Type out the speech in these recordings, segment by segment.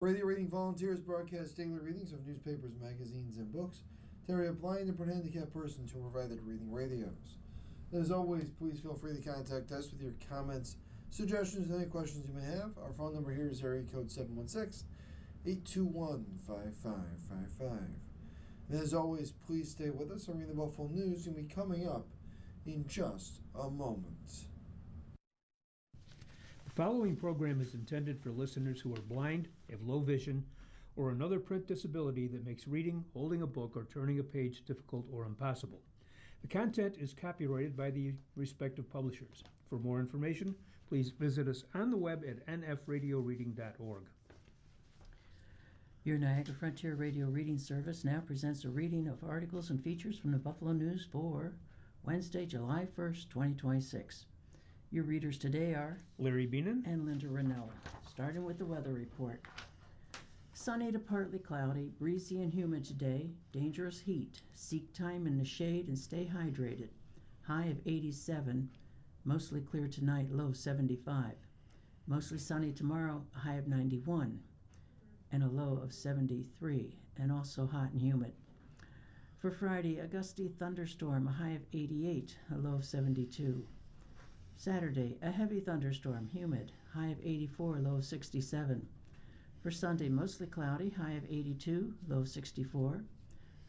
Radio Reading volunteers broadcast daily readings of newspapers, magazines, and books to area blind and handicapped persons who are provided reading radios. As always, please feel free to contact us with your comments, suggestions, and any questions you may have. Our phone number here is area code 716-821-5555. And as always, please stay with us. Our Reading the Buffalo News will be coming up in just a moment. The following program is intended for listeners who are blind, have low vision, or another print disability that makes reading, holding a book, or turning a page difficult or impossible. The content is copyrighted by the respective publishers. For more information, please visit us on the web at nfradioreading.org. Your Niagara Frontier Radio Reading Service now presents a reading of articles and features from the Buffalo News for Wednesday, July 1st, 2026. Your readers today are Larry Beenan and Linda Ranella. Starting with the weather report. Sunny to partly cloudy, breezy and humid today. Dangerous heat. Seek time in the shade and stay hydrated. High of 87. Mostly clear tonight, low 75. Mostly sunny tomorrow, high of 91. And a low of 73. And also hot and humid. For Friday, a gusty thunderstorm, a high of 88, a low of 72. Saturday, a heavy thunderstorm, humid, high of 84, low of 67. For Sunday, mostly cloudy, high of 82, low of 64.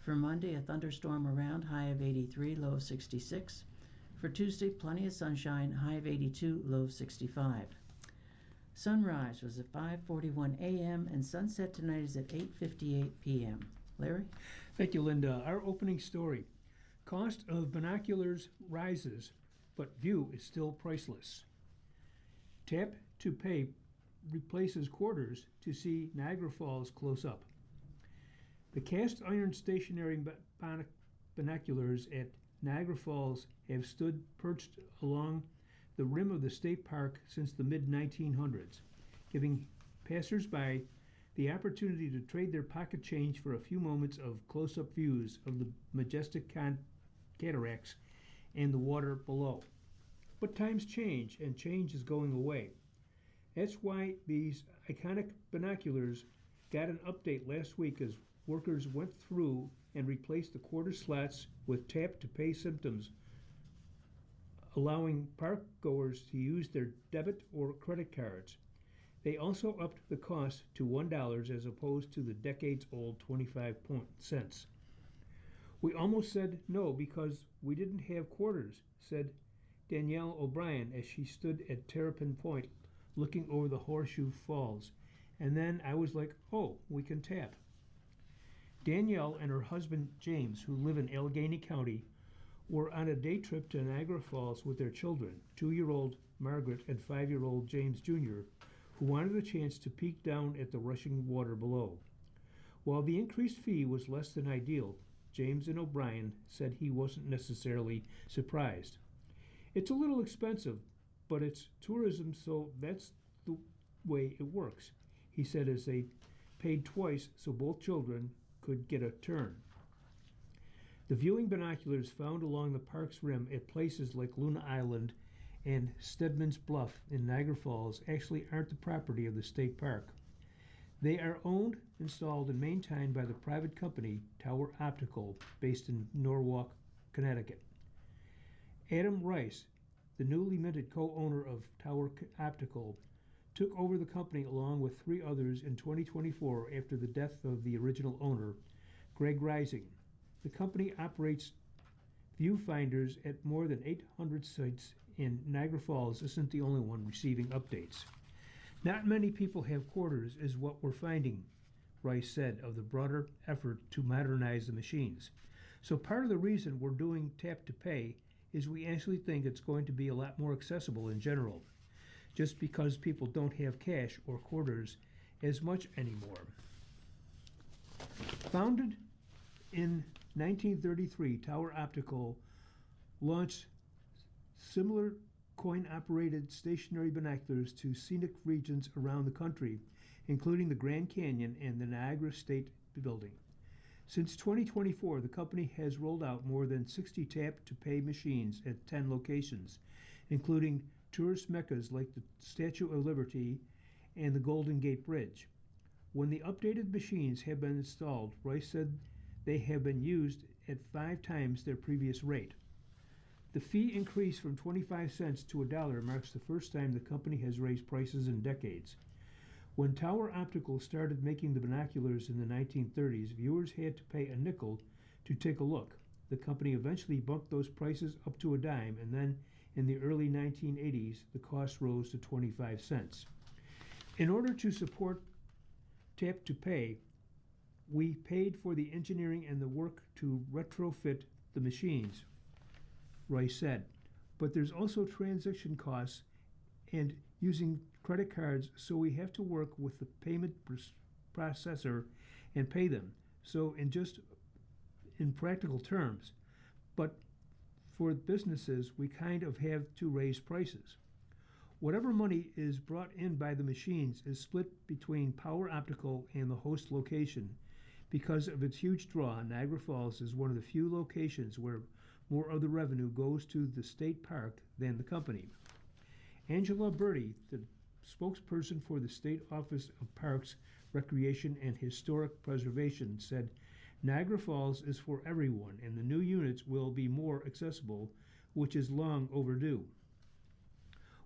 For Monday, a thunderstorm around, high of 83, low of 66. For Tuesday, plenty of sunshine, high of 82, low of 65. Sunrise was at 5:41 a.m. and sunset tonight is at 8:58 p.m. Larry? Thank you, Linda. Our opening story. Cost of binoculars rises, but view is still priceless. Tap to pay replaces quarters to see Niagara Falls close up. The cast iron stationary binoculars at Niagara Falls have stood perched along the rim of the state park since the mid-1900s, giving passers-by the opportunity to trade their pocket change for a few moments of close-up views of the majestic cataracts and the water below. But times change, and change is going away. That's why these iconic binoculars got an update last week as workers went through and replaced the quarter slots with tap-to-pay systems, allowing park goers to use their debit or credit cards. They also upped the cost to $1 as opposed to the decades-old 25 cents. We almost said no because we didn't have quarters, said Danielle O'Brien as she stood at Terrapin Point looking over the Horseshoe Falls. And then I was like, oh, we can tap. Danielle and her husband James, who live in Allegheny County, were on a day trip to Niagara Falls with their children, 2-year-old Margaret and 5-year-old James Jr., who wanted a chance to peek down at the rushing water below. While the increased fee was less than ideal, James and O'Brien said he wasn't necessarily surprised. It's a little expensive, but it's tourism, so that's the way it works, he said as they paid twice so both children could get a turn. The viewing binoculars found along the park's rim at places like Luna Island and Stedman's Bluff in Niagara Falls actually aren't the property of the state park. They are owned, installed, and maintained by the private company Tower Optical, based in Norwalk, Connecticut. Adam Rice, the newly minted co-owner of Tower Optical, took over the company along with 3 others in 2024 after the death of the original owner, Greg Rising. The company operates viewfinders at more than 800 sites, and Niagara Falls isn't the only one receiving updates. Not many people have quarters is what we're finding, Rice said of the broader effort to modernize the machines. So part of the reason we're doing tap to pay is we actually think it's going to be a lot more accessible in general, just because people don't have cash or quarters as much anymore. Founded in 1933, Tower Optical launched similar coin-operated stationary binoculars to scenic regions around the country, including the Grand Canyon and the Niagara State Building. Since 2024, the company has rolled out more than 60 tap-to-pay machines at 10 locations, including tourist meccas like the Statue of Liberty and the Golden Gate Bridge. When the updated machines have been installed, Rice said they have been used at 5 times their previous rate. The fee increase from 25 cents to $1 marks the first time the company has raised prices in decades. When Tower Optical started making the binoculars in the 1930s, viewers had to pay a nickel to take a look. The company eventually bumped those prices up to a dime, and then in the early 1980s, the cost rose to 25 cents. In order to support Tap to Pay, we paid for the engineering and the work to retrofit the machines, Rice said. But there's also transaction costs and using credit cards, so we have to work with the payment processor and pay them. So in practical terms, but for businesses, we kind of have to raise prices. Whatever money is brought in by the machines is split between Power Optical and the host location. Because of its huge draw, Niagara Falls is one of the few locations where more of the revenue goes to the state park than the company. Angela Bertie, the spokesperson for the State Office of Parks, Recreation, and Historic Preservation, said, Niagara Falls is for everyone, and the new units will be more accessible, which is long overdue.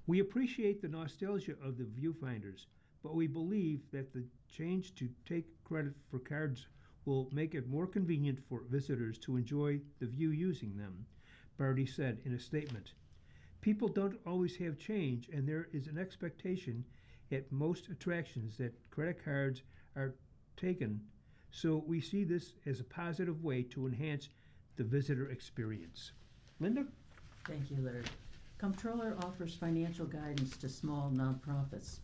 We appreciate the nostalgia of the viewfinders, but we believe that the change to take credit for cards will make it more convenient for visitors to enjoy the view using them, Barty said in a statement. People don't always have change, and there is an expectation at most attractions that credit cards are taken, so we see this as a positive way to enhance the visitor experience. Linda? Thank you, Larry. Comptroller offers financial guidance to small nonprofits.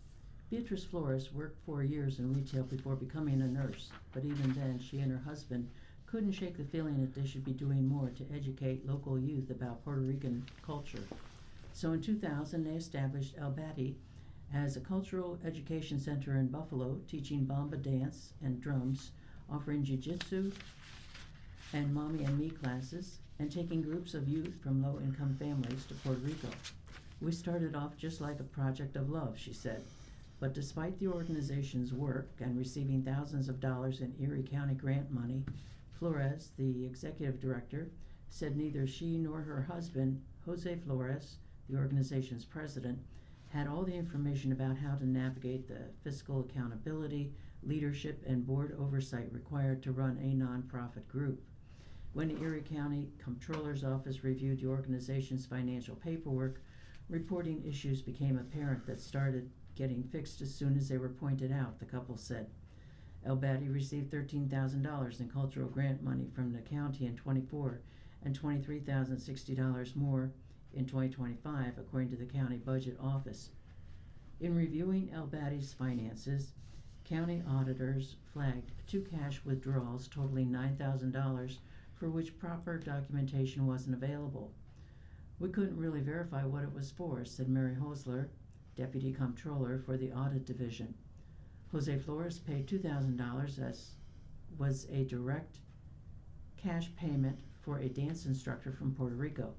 Beatrice Flores worked 4 years in retail before becoming a nurse, but even then she and her husband couldn't shake the feeling that they should be doing more to educate local youth about Puerto Rican culture. So in 2000, they established El Batty as a cultural education center in Buffalo, teaching bamba dance and drums, offering jiu-jitsu and mommy and me classes, and taking groups of youth from low-income families to Puerto Rico. We started off just like a project of love, she said. But despite the organization's work and receiving thousands of dollars in Erie County grant money, Flores, the executive director, said neither she nor her husband, Jose Flores, the organization's president, had all the information about how to navigate the fiscal accountability, leadership, and board oversight required to run a nonprofit group. When the Erie County Comptroller's Office reviewed the organization's financial paperwork, reporting issues became apparent that started getting fixed as soon as they were pointed out, the couple said. El Batty received $13,000 in cultural grant money from the county in '24 and $23,060 more in 2025, according to the county budget office. In reviewing El Batty's finances, county auditors flagged 2 cash withdrawals totaling $9,000 for which proper documentation wasn't available. We couldn't really verify what it was for, said Mary Hosler, Deputy Comptroller for the Audit Division. Jose Flores paid $2,000 as was a direct cash payment for a dance instructor from Puerto Rico.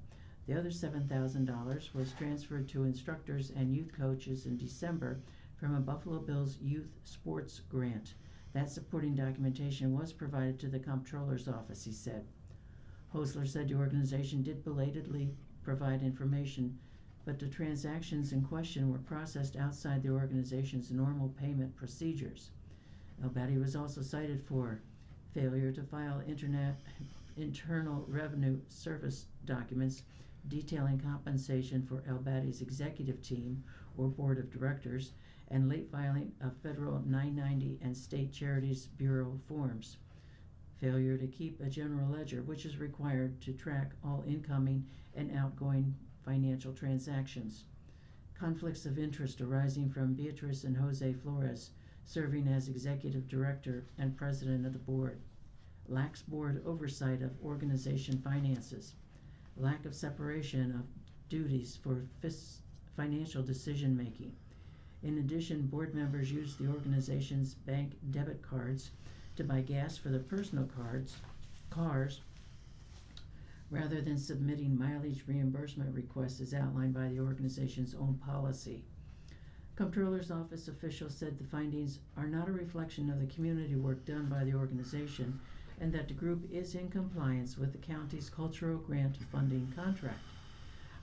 The other $7,000 was transferred to instructors and youth coaches in December from a Buffalo Bills youth sports grant. That supporting documentation was provided to the Comptroller's office, he said. Hosler said the organization did belatedly provide information, but the transactions in question were processed outside the organization's normal payment procedures. El Batty was also cited for failure to file Internal Revenue Service documents detailing compensation for El Batty's executive team or board of directors, and late filing of federal 990 and state charities bureau forms. Failure to keep a general ledger, which is required to track all incoming and outgoing financial transactions. Conflicts of interest arising from Beatrice and Jose Flores, serving as executive director and president of the board. Lax board oversight of organization finances. Lack of separation of duties for financial decision making. In addition, board members used the organization's bank debit cards to buy gas for their personal cars, rather than submitting mileage reimbursement requests as outlined by the organization's own policy. Comptroller's office officials said the findings are not a reflection of the community work done by the organization and that the group is in compliance with the county's cultural grant funding contract.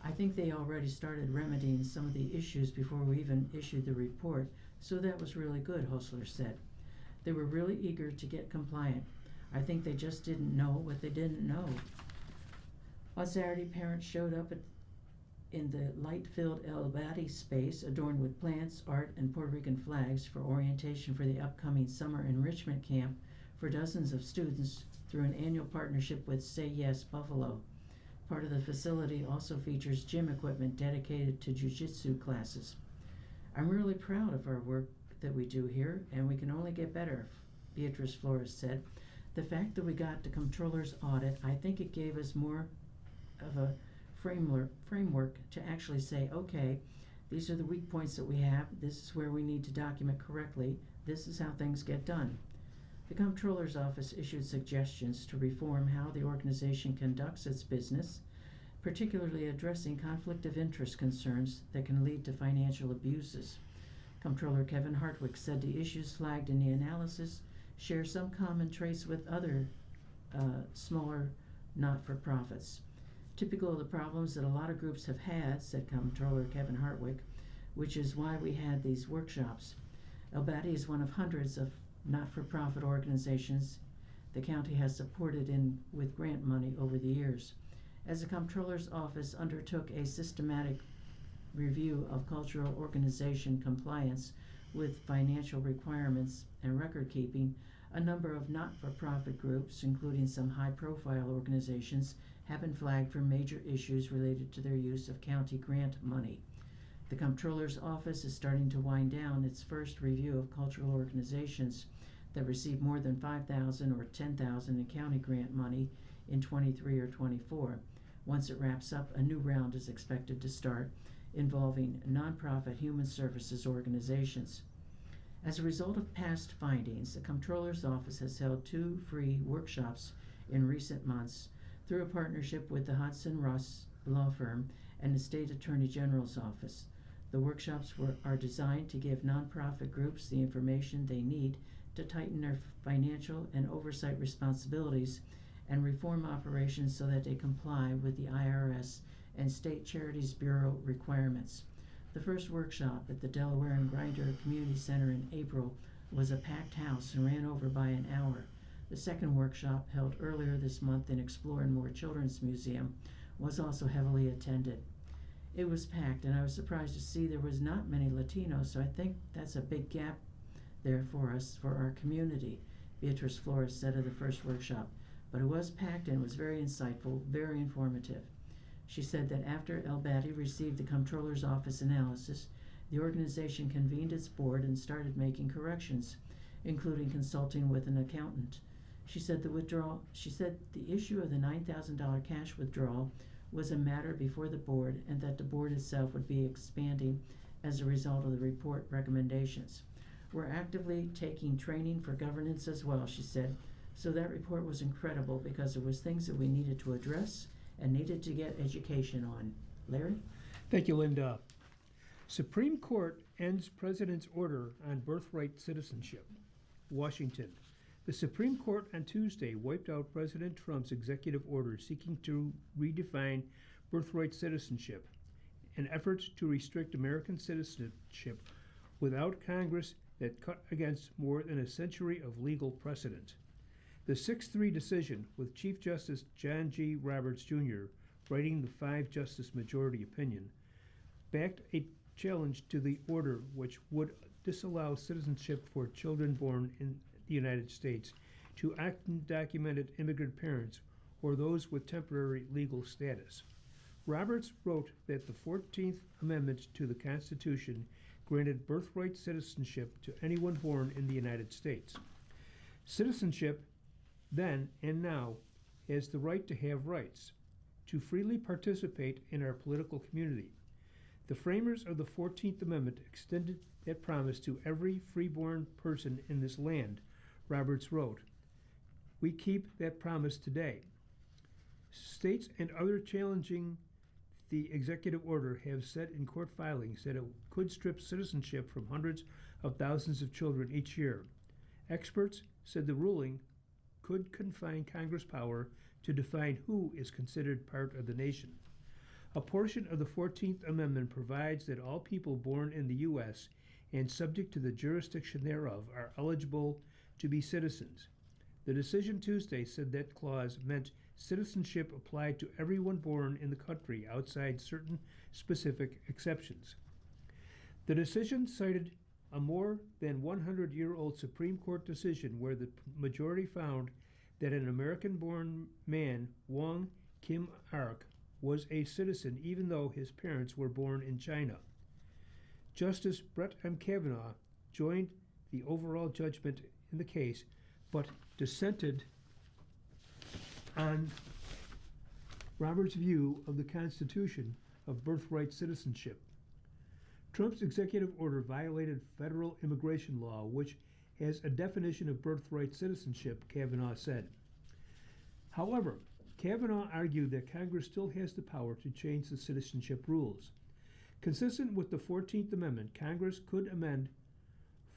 I think they already started remedying some of the issues before we even issued the report, so that was really good, Hostler said. They were really eager to get compliant. I think they just didn't know what they didn't know. On Saturday, parents showed up in the light-filled El Abadi space adorned with plants, art, and Puerto Rican flags for orientation for the upcoming summer enrichment camp for dozens of students through an annual partnership with Say Yes Buffalo. Part of the facility also features gym equipment dedicated to jiu-jitsu classes. I'm really proud of our work that we do here, and we can only get better, Beatrice Flores said. The fact that we got the comptroller's audit, I think it gave us more of a framework to actually say, okay, these are the weak points that we have, this is where we need to document correctly, this is how things get done. The Comptroller's Office issued suggestions to reform how the organization conducts its business, particularly addressing conflict of interest concerns that can lead to financial abuses. Comptroller Kevin Hartwick said the issues flagged in the analysis share some common traits with other smaller not-for-profits. Typical of the problems that a lot of groups have had, said Comptroller Kevin Hartwick, which is why we had these workshops. El Abadi is one of hundreds of not-for-profit organizations the county has supported with grant money over the years. As the Comptroller's Office undertook a systematic review of cultural organization compliance with financial requirements and record keeping, a number of not-for-profit groups, including some high-profile organizations, have been flagged for major issues related to their use of county grant money. The Comptroller's Office is starting to wind down its first review of cultural organizations that receive more than $5,000 or $10,000 in county grant money in 23 or 24. Once it wraps up, a new round is expected to start involving nonprofit human services organizations. As a result of past findings, the Comptroller's Office has held 2 free workshops in recent months through a partnership with the Hudson Ross Law Firm and the State Attorney General's Office. The workshops are designed to give nonprofit groups the information they need to tighten their financial and oversight responsibilities and reform operations so that they comply with the IRS and State Charities Bureau requirements. The first workshop at the Delaware and Grinder Community Center in April was a packed house and ran over by an hour. The second workshop, held earlier this month in Explore and More Children's Museum, was also heavily attended. It was packed, and I was surprised to see there was not many Latinos, so I think that's a big gap there for us, for our community, Beatrice Flores said of the first workshop. But it was packed and was very insightful, very informative. She said that after El Abadi received the Comptroller's Office analysis, the organization convened its board and started making corrections, including consulting with an accountant. She said the issue of the $9,000 cash withdrawal was a matter before the board and that the board itself would be expanding as a result of the report recommendations. We're actively taking training for governance as well, she said. So that report was incredible because there was things that we needed to address and needed to get education on. Larry? Thank you, Linda. Supreme Court ends President's order on birthright citizenship. Washington. The Supreme Court on Tuesday wiped out President Trump's executive order seeking to redefine birthright citizenship, an effort to restrict American citizenship without Congress that cut against more than a century of legal precedent. The 6-3 decision, with Chief Justice John G. Roberts, Jr. writing the 5-justice majority opinion, backed a challenge to the order which would disallow citizenship for children born in the United States to undocumented immigrant parents or those with temporary legal status. Roberts wrote that the 14th Amendment to the Constitution granted birthright citizenship to anyone born in the United States. Citizenship, then and now, has the right to have rights, to freely participate in our political community. The framers of the 14th Amendment extended that promise to every freeborn person in this land, Roberts wrote. We keep that promise today. States and other challenging the executive order have said in court filings that it could strip citizenship from hundreds of thousands of children each year. Experts said the ruling could confine Congress' power to define who is considered part of the nation. A portion of the 14th Amendment provides that all people born in the U.S. and subject to the jurisdiction thereof are eligible to be citizens. The decision Tuesday said that clause meant citizenship applied to everyone born in the country outside certain specific exceptions. The decision cited a more than 100-year-old Supreme Court decision where the majority found that an American-born man, Wong Kim Ark, was a citizen even though his parents were born in China. Justice Brett M. Kavanaugh joined the overall judgment in the case, but dissented on Roberts' view of the Constitution of birthright citizenship. Trump's executive order violated federal immigration law, which has a definition of birthright citizenship, Kavanaugh said. However, Kavanaugh argued that Congress still has the power to change the citizenship rules. Consistent with the 14th Amendment, Congress could amend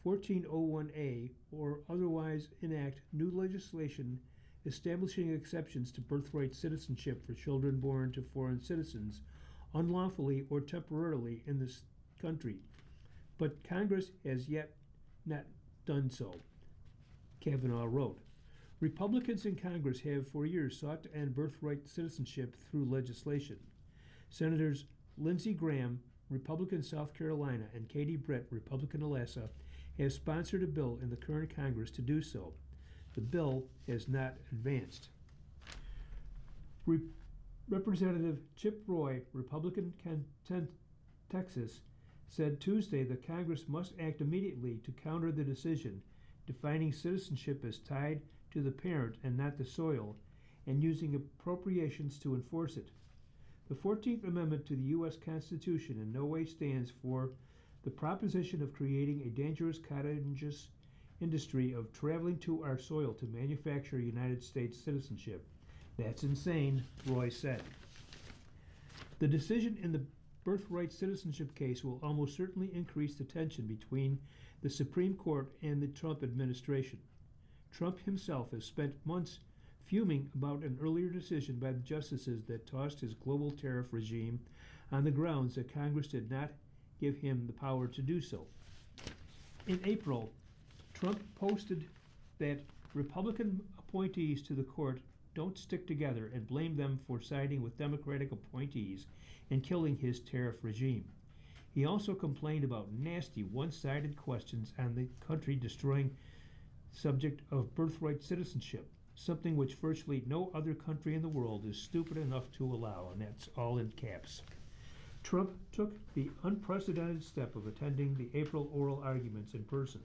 1401A or otherwise enact new legislation establishing exceptions to birthright citizenship for children born to foreign citizens unlawfully or temporarily in this country. But Congress has yet not done so, Kavanaugh wrote. Republicans in Congress have for years sought to end birthright citizenship through legislation. Senators Lindsey Graham, Republican South Carolina, and Katie Britt, Republican Alaska, have sponsored a bill in the current Congress to do so. The bill has not advanced. Representative Chip Roy, Republican Texas, said Tuesday that Congress must act immediately to counter the decision, defining citizenship as tied to the parent and not the soil, and using appropriations to enforce it. The 14th Amendment to the U.S. Constitution in no way stands for the proposition of creating a dangerous contagious industry of traveling to our soil to manufacture United States citizenship. That's insane, Roy said. The decision in the birthright citizenship case will almost certainly increase the tension between the Supreme Court and the Trump administration. Trump himself has spent months fuming about an earlier decision by the justices that tossed his global tariff regime on the grounds that Congress did not give him the power to do so. In April, Trump posted that Republican appointees to the court don't stick together and blamed them for siding with Democratic appointees and killing his tariff regime. He also complained about nasty, one-sided questions on the country destroying subject of birthright citizenship, something which virtually no other country in the world is stupid enough to allow, and that's all in caps. Trump took the unprecedented step of attending the April oral arguments in person.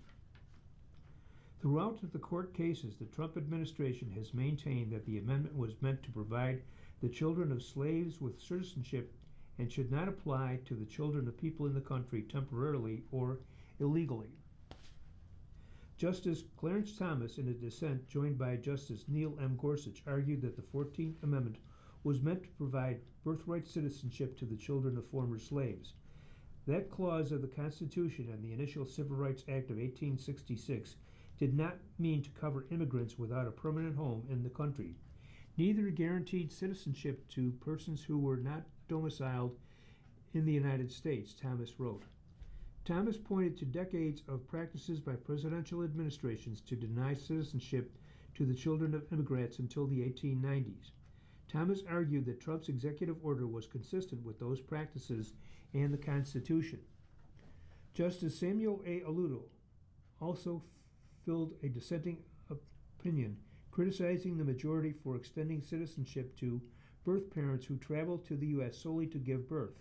Throughout the court cases, the Trump administration has maintained that the amendment was meant to provide the children of slaves with citizenship and should not apply to the children of people in the country temporarily or illegally. Justice Clarence Thomas, in a dissent joined by Justice Neil M. Gorsuch, argued that the 14th Amendment was meant to provide birthright citizenship to the children of former slaves. That clause of the Constitution and the initial Civil Rights Act of 1866 did not mean to cover immigrants without a permanent home in the country. Neither guaranteed citizenship to persons who were not domiciled in the United States, Thomas wrote. Thomas pointed to decades of practices by presidential administrations to deny citizenship to the children of immigrants until the 1890s. Thomas argued that Trump's executive order was consistent with those practices and the Constitution. Justice Samuel A. Alito also filled a dissenting opinion, criticizing the majority for extending citizenship to birth parents who traveled to the U.S. solely to give birth.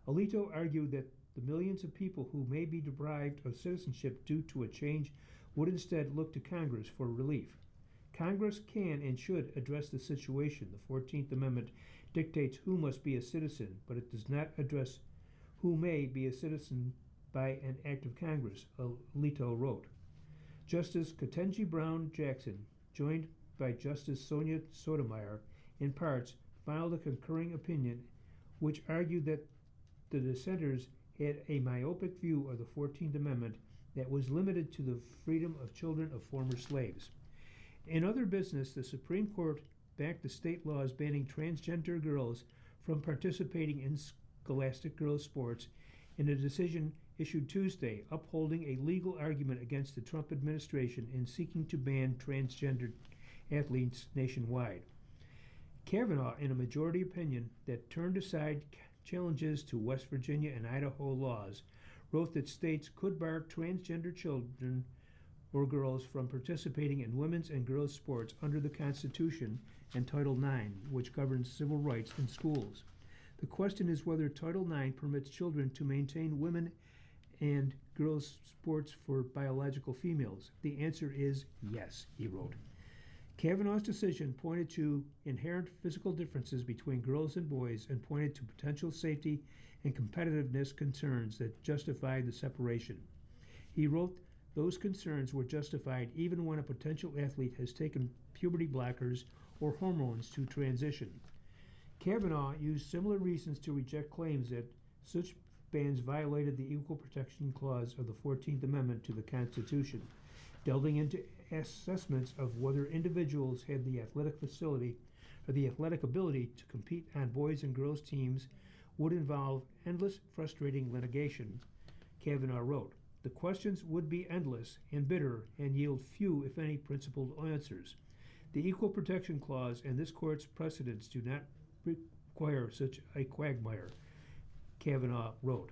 Alito argued that the millions of people who may be deprived of citizenship due to a change would instead look to Congress for relief. Congress can and should address the situation. The 14th Amendment dictates who must be a citizen, but it does not address who may be a citizen by an act of Congress, Alito wrote. Justice Ketanji Brown Jackson, joined by Justice Sonia Sotomayor, in parts, filed a concurring opinion which argued that the dissenters had a myopic view of the 14th Amendment that was limited to the freedom of children of former slaves. In other business, the Supreme Court backed the state laws banning transgender girls from participating in scholastic girls' sports in a decision issued Tuesday, upholding a legal argument against the Trump administration in seeking to ban transgender athletes nationwide. Kavanaugh, in a majority opinion that turned aside challenges to West Virginia and Idaho laws, wrote that states could bar transgender children or girls from participating in women's and girls' sports under the Constitution and Title IX, which governs civil rights in schools. The question is whether Title IX permits children to maintain women and girls' sports for biological females. The answer is yes, he wrote. Kavanaugh's decision pointed to inherent physical differences between girls and boys and pointed to potential safety and competitiveness concerns that justified the separation. He wrote those concerns were justified even when a potential athlete has taken puberty blockers or hormones to transition. Kavanaugh used similar reasons to reject claims that such bans violated the Equal Protection Clause of the 14th Amendment to the Constitution, delving into assessments of whether individuals had the athletic facility or the athletic ability to compete on boys and girls teams would involve endless, frustrating litigation, Kavanaugh wrote. The questions would be endless and bitter and yield few, if any, principled answers. The Equal Protection Clause and this court's precedents do not require such a quagmire, Kavanaugh wrote.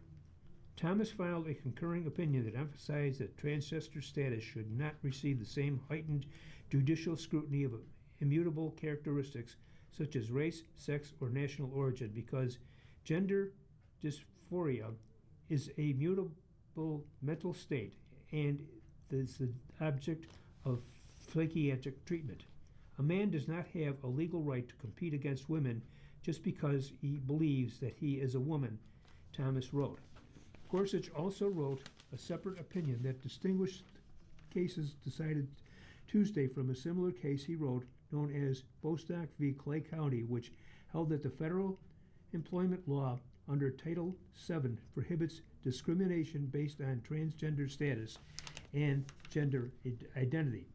Thomas filed a concurring opinion that emphasized that transgender status should not receive the same heightened judicial scrutiny of immutable characteristics such as race, sex, or national origin because gender dysphoria is a mutable mental state and is the object of psychiatric treatment. A man does not have a legal right to compete against women just because he believes that he is a woman, Thomas wrote. Gorsuch also wrote a separate opinion that distinguished cases decided Tuesday from a similar case he wrote known as Bostock v. Clay County, which held that the federal employment law under Title VII prohibits discrimination based on transgender status and gender identity.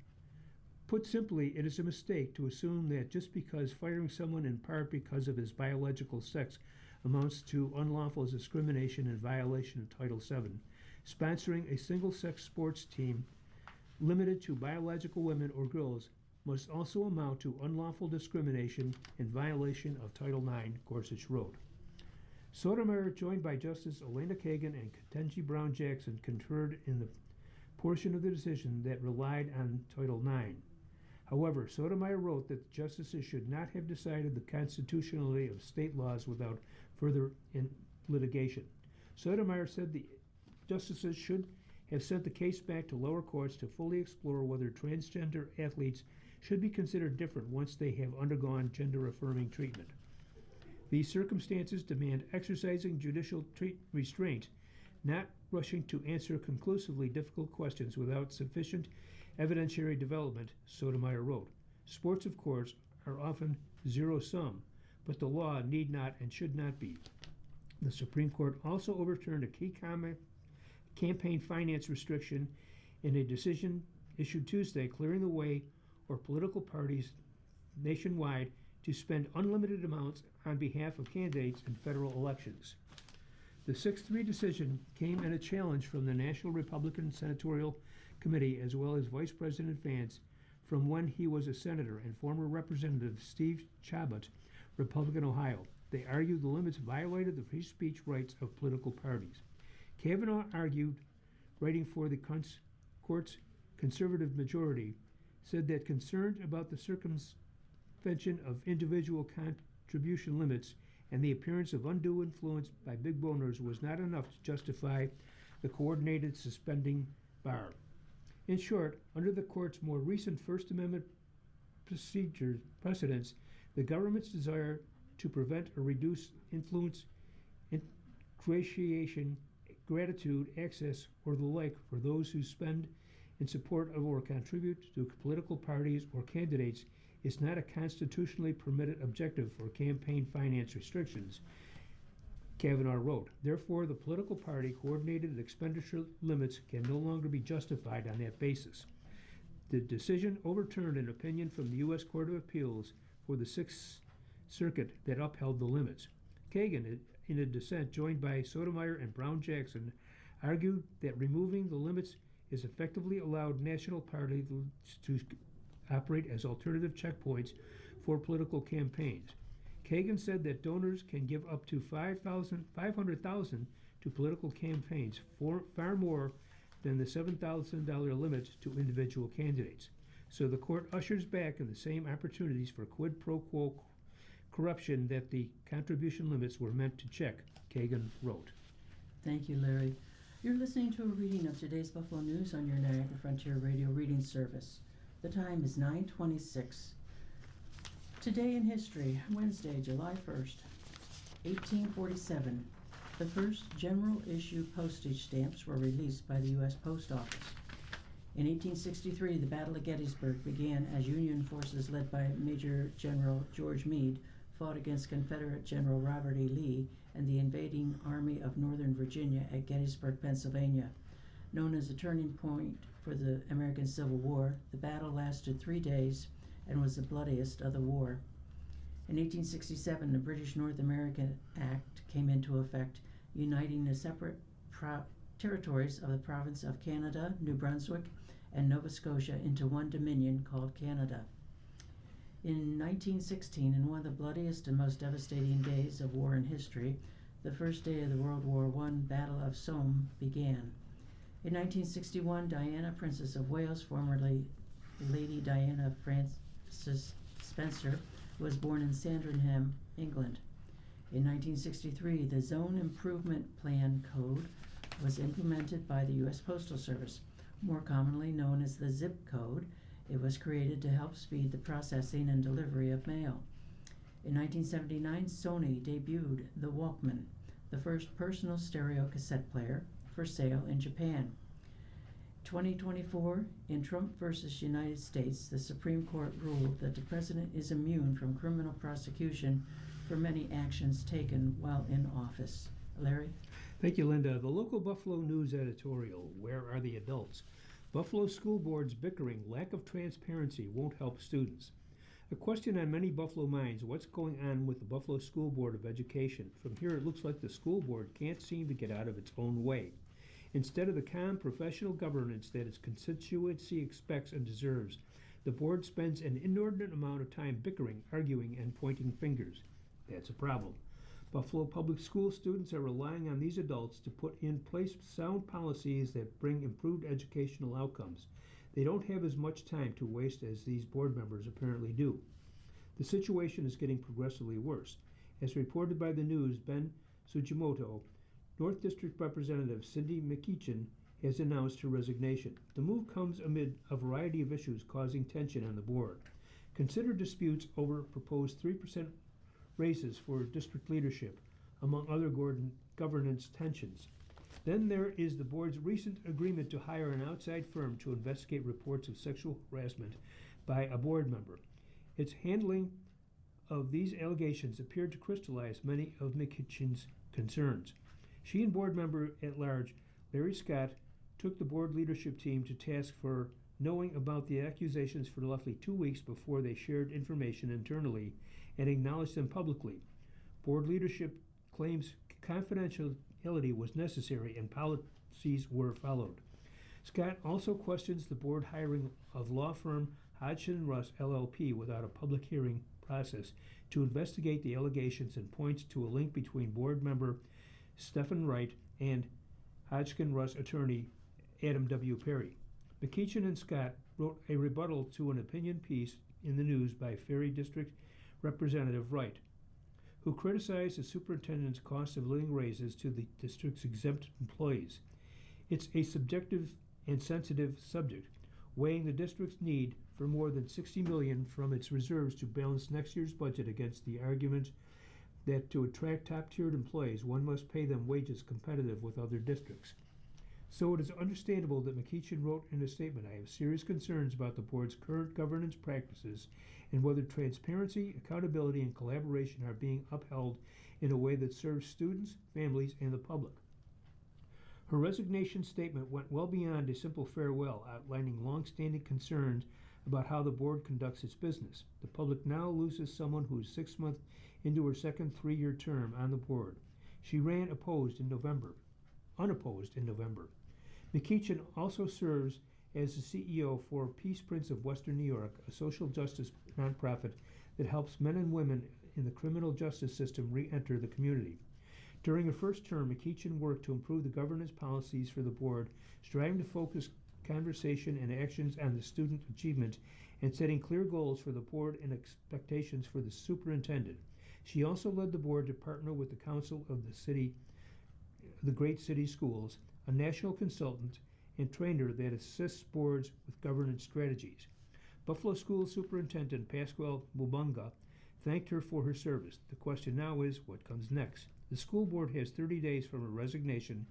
Put simply, it is a mistake to assume that just because firing someone in part because of his biological sex amounts to unlawful discrimination in violation of Title VII, sponsoring a single-sex sports team limited to biological women or girls must also amount to unlawful discrimination in violation of Title IX, Gorsuch wrote. Sotomayor, joined by Justice Elena Kagan and Ketanji Brown Jackson, concurred in the portion of the decision that relied on Title IX. However, Sotomayor wrote that the justices should not have decided the constitutionality of state laws without further litigation. Sotomayor said the justices should have sent the case back to lower courts to fully explore whether transgender athletes should be considered different once they have undergone gender-affirming treatment. These circumstances demand exercising judicial restraint, not rushing to answer conclusively difficult questions without sufficient evidentiary development, Sotomayor wrote. Sports, of course, are often zero-sum, but the law need not and should not be. The Supreme Court also overturned a key campaign finance restriction in a decision issued Tuesday, clearing the way for political parties nationwide to spend unlimited amounts on behalf of candidates in federal elections. The 6-3 decision came at a challenge from the National Republican Senatorial Committee as well as Vice President Vance from when he was a senator and former Representative Steve Chabot, Republican Ohio. They argued the limits violated the free speech rights of political parties. Kavanaugh argued, writing for the court's conservative majority, said that concerned about the circumvention of individual contribution limits and the appearance of undue influence by big donors was not enough to justify the coordinated suspending bar. In short, under the court's more recent First Amendment precedents, the government's desire to prevent or reduce influence, ingratiation, gratitude, access, or the like for those who spend in support of or contribute to political parties or candidates is not a constitutionally permitted objective for campaign finance restrictions, Kavanaugh wrote, therefore, the political party coordinated expenditure limits can no longer be justified on that basis. The decision overturned an opinion from the U.S. Court of Appeals for the Sixth Circuit that upheld the limits. Kagan, in a dissent joined by Sotomayor and Brown-Jackson, argued that removing the limits is effectively allowed national parties to operate as alternative checkpoints for political campaigns. Kagan said that donors can give up to $500,000 to political campaigns, far more than the $7,000 limit to individual candidates. So the court ushers back in the same opportunities for quid pro quo corruption that the contribution limits were meant to check, Kagan wrote. Thank you, Larry. You're listening to a reading of today's Buffalo News on your Niagara Frontier Radio reading service. The time is 9:26. Today in history, Wednesday, July 1st, 1847, the first general issue postage stamps were released by the U.S. Post Office. In 1863, the Battle of Gettysburg began as Union forces led by Major General George Meade fought against Confederate General Robert E. Lee and the invading Army of Northern Virginia at Gettysburg, Pennsylvania. Known as a turning point for the American Civil War, the battle lasted 3 days and was the bloodiest of the war. In 1867, the British North American Act came into effect, uniting the separate territories of the province of Canada, New Brunswick, and Nova Scotia into one dominion called Canada. In 1916, in one of the bloodiest and most devastating days of war in history, the first day of the World War I Battle of Somme began. In 1961, Diana, Princess of Wales, formerly Lady Diana Frances Spencer, was born in Sandringham, England. In 1963, the Zone Improvement Plan Code was implemented by the U.S. Postal Service, more commonly known as the ZIP Code. It was created to help speed the processing and delivery of mail. In 1979, Sony debuted the Walkman, the first personal stereo cassette player, for sale in Japan. 2024, in Trump versus United States, the Supreme Court ruled that the president is immune from criminal prosecution for many actions taken while in office. Larry? Thank you, Linda. The local Buffalo News editorial, Where Are the Adults? Buffalo School Board's bickering, lack of transparency won't help students. A question on many Buffalo minds, what's going on with the Buffalo School Board of Education? From here, it looks like the school board can't seem to get out of its own way. Instead of the calm professional governance that its constituency expects and deserves, the board spends an inordinate amount of time bickering, arguing, and pointing fingers. That's a problem. Buffalo Public School students are relying on these adults to put in place sound policies that bring improved educational outcomes. They don't have as much time to waste as these board members apparently do. The situation is getting progressively worse. As reported by the news, Ben Sugimoto, North District Representative Cindy McEachin, has announced her resignation. The move comes amid a variety of issues causing tension on the board. Consider disputes over proposed 3% raises for district leadership, among other governance tensions. Then there is the board's recent agreement to hire an outside firm to investigate reports of sexual harassment by a board member. Its handling of these allegations appeared to crystallize many of McKitchen's concerns. She and board member at large Larry Scott took the board leadership team to task for knowing about the accusations for roughly 2 weeks before they shared information internally and acknowledged them publicly. Board leadership claims confidentiality was necessary and policies were followed. Scott also questions the board hiring of law firm Hodgson Russ LLP without a public hearing process to investigate the allegations and points to a link between board member Stephen Wright and Hodgson Russ attorney Adam W. Perry. McEachin and Scott wrote a rebuttal to an opinion piece in the news by Ferry District Representative Wright, who criticized the superintendent's cost of living raises to the district's exempt employees. It's a subjective and sensitive subject, weighing the district's need for more than $60 million from its reserves to balance next year's budget against the argument that to attract top-tiered employees, one must pay them wages competitive with other districts. So it is understandable that McEachin wrote in a statement, "I have serious concerns about the board's current governance practices and whether transparency, accountability, and collaboration are being upheld in a way that serves students, families, and the public." Her resignation statement went well beyond a simple farewell, outlining long-standing concerns about how the board conducts its business. The public now loses someone who is 6 months into her second 3-year term on the board. She ran unopposed in November. McEachin also serves as the CEO for Peace Prince of Western New York, a social justice nonprofit that helps men and women in the criminal justice system re-enter the community. During her first term, McEachin worked to improve the governance policies for the board, striving to focus conversation and actions on the student achievement and setting clear goals for the board and expectations for the superintendent. She also led the board to partner with the Council of the Great City Schools, a national consultant and trainer that assists boards with governance strategies. Buffalo School Superintendent Pasquale Mubunga thanked her for her service. The question now is, what comes next? The school board has 30 days from her resignation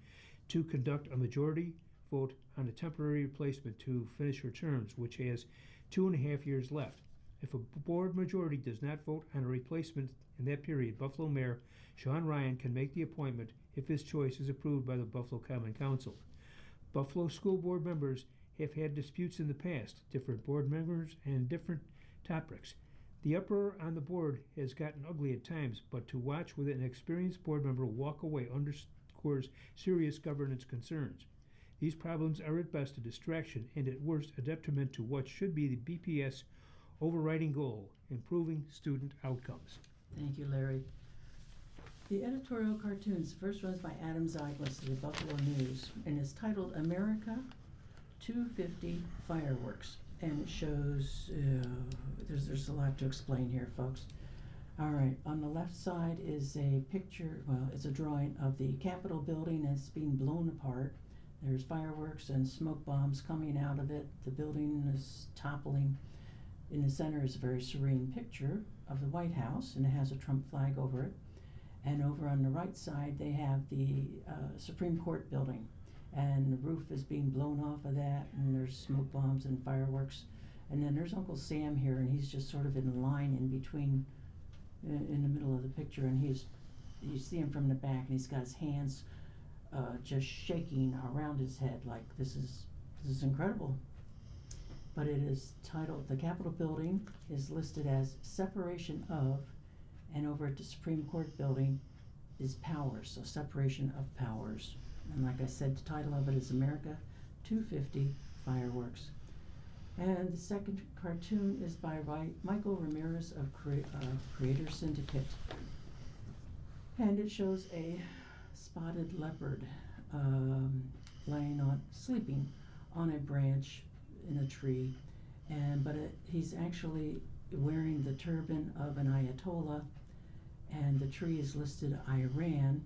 to conduct a majority vote on a temporary replacement to finish her terms, which has 2.5 years left. If a board majority does not vote on a replacement in that period, Buffalo Mayor Sean Ryan can make the appointment if his choice is approved by the Buffalo Common Council. Buffalo school board members have had disputes in the past, different board members and different topics. The uproar on the board has gotten ugly at times, but to watch with an experienced board member walk away underscores serious governance concerns. These problems are at best a distraction and at worst a detriment to what should be the BPS overriding goal, improving student outcomes. Thank you, Larry. The editorial cartoons, the first one is by Adam Zeigler of the Buffalo News, and is titled America 250 Fireworks. And it shows, there's a lot to explain here, folks. All right, on the left side is a picture, well, it's a drawing of the Capitol building and it's being blown apart. There's fireworks and smoke bombs coming out of it. The building is toppling. In the center is a very serene picture of the White House, and it has a Trump flag over it. And over on the right side, they have the Supreme Court building, and the roof is being blown off of that, and there's smoke bombs and fireworks. And then there's Uncle Sam here, and he's just sort of in line in between, in the middle of the picture, and you see him from the back, and he's got his hands just shaking around his head like this is incredible. But it is titled, the Capitol building is listed as separation of, and over at the Supreme Court building is powers, so separation of powers. And like I said, the title of it is America 250 Fireworks. And the second cartoon is by Michael Ramirez of Creator Syndicate. And it shows a spotted leopard sleeping on a branch in a tree. But he's actually wearing the turban of an Ayatollah, and the tree is listed Iran.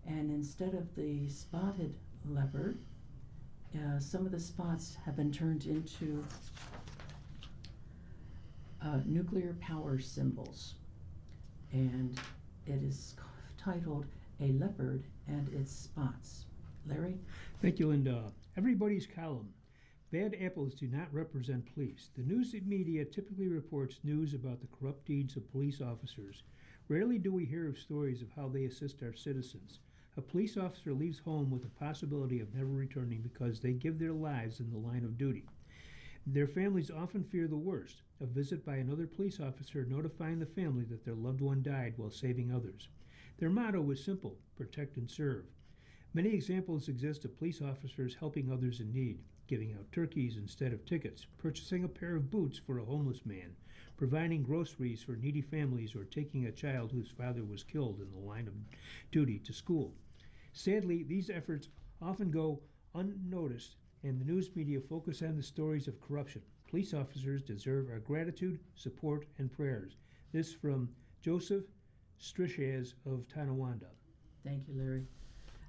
And instead of the spotted leopard, some of the spots have been turned into nuclear power symbols. And it is titled A Leopard and Its Spots. Larry? Thank you, Linda. Everybody's column. Bad apples do not represent police. The news media typically reports news about the corrupt deeds of police officers. Rarely do we hear of stories of how they assist our citizens. A police officer leaves home with the possibility of never returning because they give their lives in the line of duty. Their families often fear the worst, a visit by another police officer notifying the family that their loved one died while saving others. Their motto is simple: protect and serve. Many examples exist of police officers helping others in need, giving out turkeys instead of tickets, purchasing a pair of boots for a homeless man, providing groceries for needy families, or taking a child whose father was killed in the line of duty to school. Sadly, these efforts often go unnoticed, and the news media focus on the stories of corruption. Police officers deserve our gratitude, support, and prayers. This from Joseph Strichaz of Tonawanda. Thank you, Larry.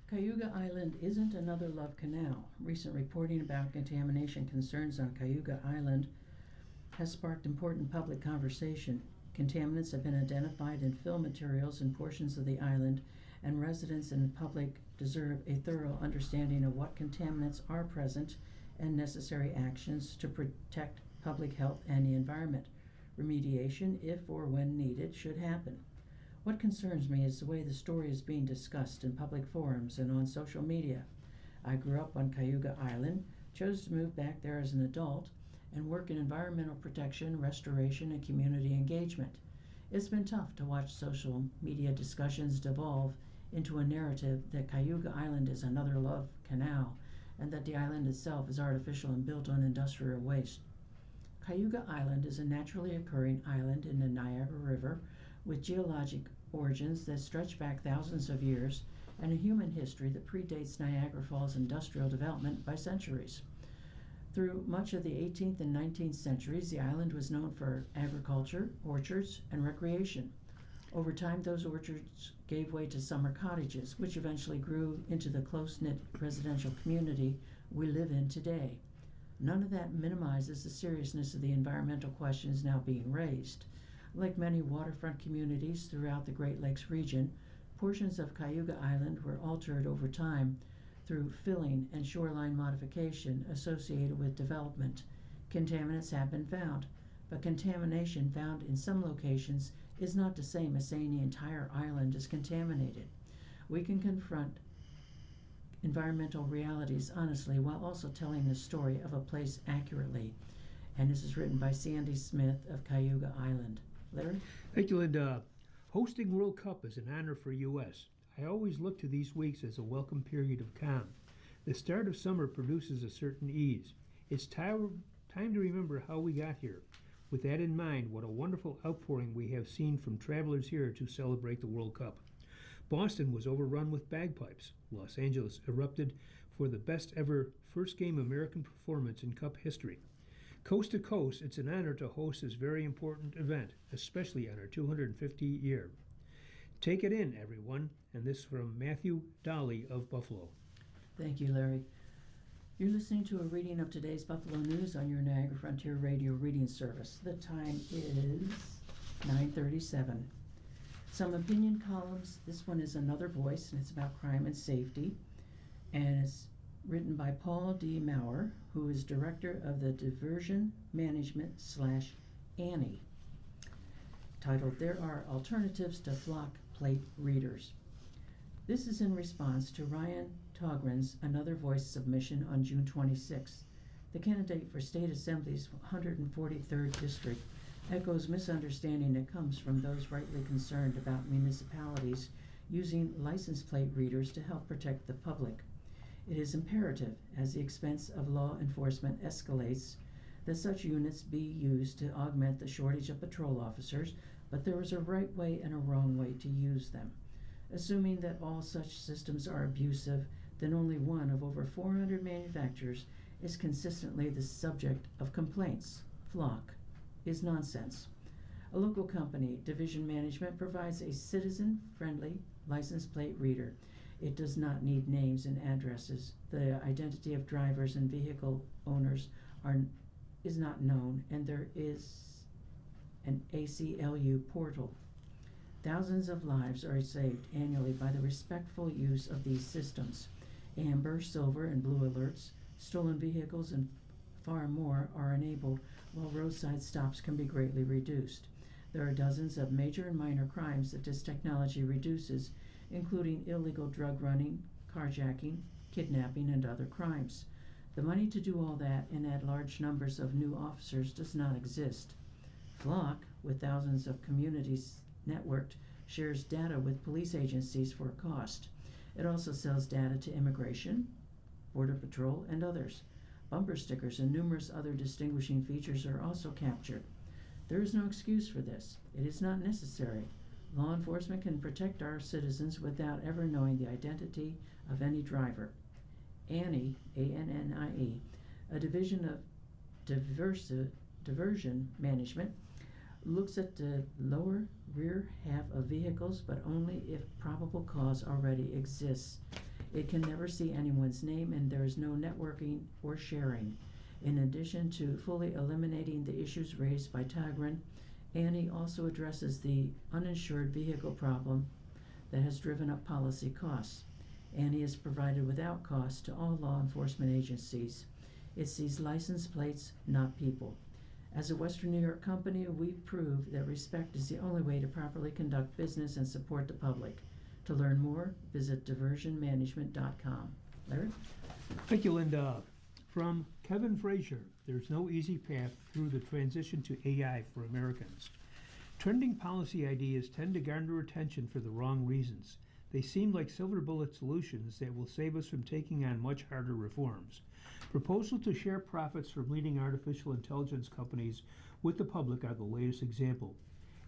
Cayuga Island isn't another Love Canal. Recent reporting about contamination concerns on Cayuga Island has sparked important public conversation. Contaminants have been identified in fill materials in portions of the island, and residents and public deserve a thorough understanding of what contaminants are present and necessary actions to protect public health and the environment. Remediation, if or when needed, should happen. What concerns me is the way the story is being discussed in public forums and on social media. I grew up on Cayuga Island, chose to move back there as an adult, and work in environmental protection, restoration, and community engagement. It's been tough to watch social media discussions devolve into a narrative that Cayuga Island is another love canal and that the island itself is artificial and built on industrial waste. Cayuga Island is a naturally occurring island in the Niagara River with geologic origins that stretch back thousands of years and a human history that predates Niagara Falls industrial development by centuries. Through much of the 18th and 19th centuries, the island was known for agriculture, orchards, and recreation. Over time, those orchards gave way to summer cottages, which eventually grew into the close-knit residential community we live in today. None of that minimizes the seriousness of the environmental questions now being raised. Like many waterfront communities throughout the Great Lakes region, portions of Cayuga Island were altered over time through filling and shoreline modification associated with development. Contaminants have been found, but contamination found in some locations is not the same as saying the entire island is contaminated. We can confront environmental realities honestly while also telling the story of a place accurately. And this is written by Sandy Smith of Cayuga Island. Larry? Thank you, Linda. Hosting World Cup is an honor for U.S. I always look to these weeks as a welcome period of calm. The start of summer produces a certain ease. It's time to remember how we got here. With that in mind, what a wonderful outpouring we have seen from travelers here to celebrate the World Cup. Boston was overrun with bagpipes. Los Angeles erupted for the best ever first-game American performance in Cup history. Coast to coast, it's an honor to host this very important event, especially on our 250th year. Take it in, everyone, and this from Matthew Dolly of Buffalo. Thank you, Larry. You're listening to a reading of today's Buffalo News on your Niagara Frontier Radio reading service. The time is 9:37. Some opinion columns. This one is Another Voice, and it's about crime and safety. And it's written by Paul D. Maurer, who is director of the Diversion Management /Annie, titled There Are Alternatives to Flock Plate Readers. This is in response to Ryan Togren's Another Voice submission on June 26. The candidate for State Assembly's 143rd District echoes misunderstanding that comes from those rightly concerned about municipalities using license plate readers to help protect the public. It is imperative, as the expense of law enforcement escalates, that such units be used to augment the shortage of patrol officers, but there is a right way and a wrong way to use them. Assuming that all such systems are abusive, then only one of over 400 manufacturers is consistently the subject of complaints, Flock, is nonsense. A local company, Division Management, provides a citizen-friendly license plate reader. It does not need names and addresses. The identity of drivers and vehicle owners is not known, and there is an ACLU portal. Thousands of lives are saved annually by the respectful use of these systems. Amber, silver, and blue alerts, stolen vehicles, and far more are enabled, while roadside stops can be greatly reduced. There are dozens of major and minor crimes that this technology reduces, including illegal drug running, carjacking, kidnapping, and other crimes. The money to do all that and add large numbers of new officers does not exist. Flock, with thousands of communities networked, shares data with police agencies for a cost. It also sells data to Immigration, Border Patrol, and others. Bumper stickers and numerous other distinguishing features are also captured. There is no excuse for this. It is not necessary. Law enforcement can protect our citizens without ever knowing the identity of any driver. Annie, A-N-N-I-E, a division of Diversion Management, looks at the lower rear half of vehicles, but only if probable cause already exists. It can never see anyone's name, and there is no networking or sharing. In addition to fully eliminating the issues raised by Tagren, Annie also addresses the uninsured vehicle problem that has driven up policy costs. ANI is provided without cost to all law enforcement agencies. It sees license plates, not people. As a Western New York company, we prove that respect is the only way to properly conduct business and support the public. To learn more, visit diversionmanagement.com. Larry? Thank you, Linda. From Kevin Frazier, there's no easy path through the transition to AI for Americans. Trending policy ideas tend to garner attention for the wrong reasons. They seem like silver bullet solutions that will save us from taking on much harder reforms. Proposals to share profits from leading artificial intelligence companies with the public are the latest example.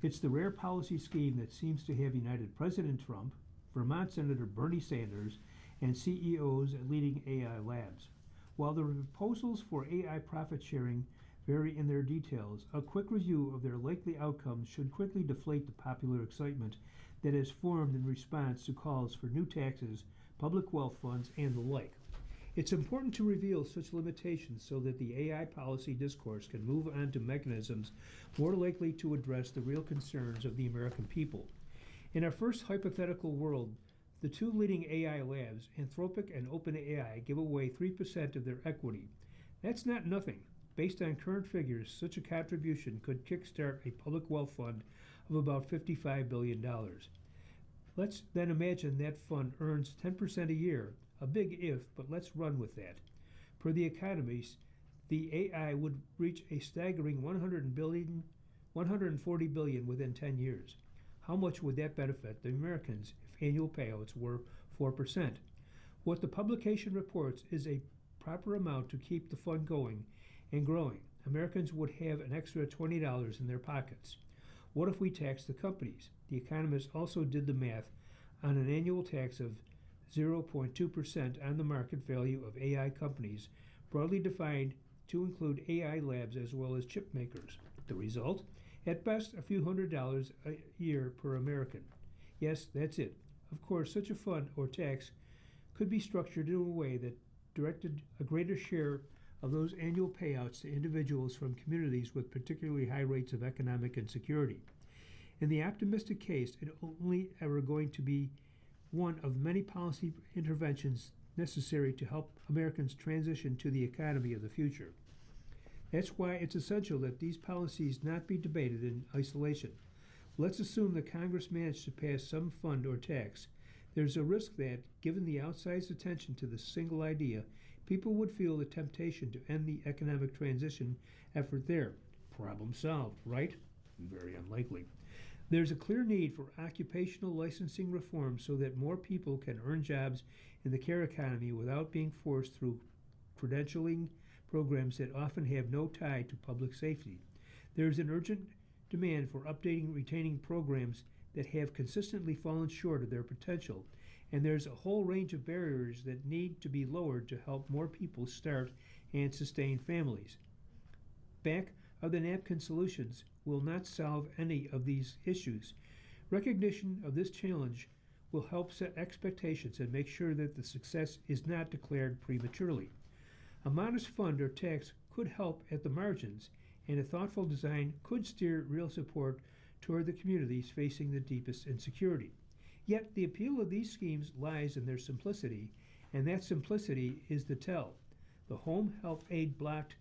It's the rare policy scheme that seems to have united President Trump, Vermont Senator Bernie Sanders, and CEOs at leading AI labs. While the proposals for AI profit sharing vary in their details, a quick review of their likely outcomes should quickly deflate the popular excitement that has formed in response to calls for new taxes, public wealth funds, and the like. It's important to reveal such limitations so that the AI policy discourse can move on to mechanisms more likely to address the real concerns of the American people. In our first hypothetical world, the two leading AI labs, Anthropic and OpenAI, give away 3% of their equity. That's not nothing. Based on current figures, such a contribution could kickstart a public wealth fund of about $55 billion. Let's then imagine that fund earns 10% a year. A big if, but let's run with that. Per the economists, the AI would reach a staggering $140 billion within 10 years. How much would that benefit the Americans if annual payouts were 4%? What the publication reports is a proper amount to keep the fund going and growing. Americans would have an extra $20 in their pockets. What if we tax the companies? The economists also did the math on an annual tax of 0.2% on the market value of AI companies, broadly defined to include AI labs as well as chip makers. The result? At best, a few $100s a year per American. Yes, that's it. Of course, such a fund or tax could be structured in a way that directed a greater share of those annual payouts to individuals from communities with particularly high rates of economic insecurity. In the optimistic case, it only ever going to be one of many policy interventions necessary to help Americans transition to the economy of the future. That's why it's essential that these policies not be debated in isolation. Let's assume that Congress managed to pass some fund or tax. There's a risk that, given the outsized attention to this single idea, people would feel the temptation to end the economic transition effort there. Problem solved, right? Very unlikely. There's a clear need for occupational licensing reform so that more people can earn jobs in the care economy without being forced through credentialing programs that often have no tie to public safety. There's an urgent demand for updating and retaining programs that have consistently fallen short of their potential, and there's a whole range of barriers that need to be lowered to help more people start and sustain families. Back of the napkin solutions will not solve any of these issues. Recognition of this challenge will help set expectations and make sure that the success is not declared prematurely. A modest fund or tax could help at the margins, and a thoughtful design could steer real support toward the communities facing the deepest insecurity. Yet the appeal of these schemes lies in their simplicity, and that simplicity is the tell. The home health aide blocked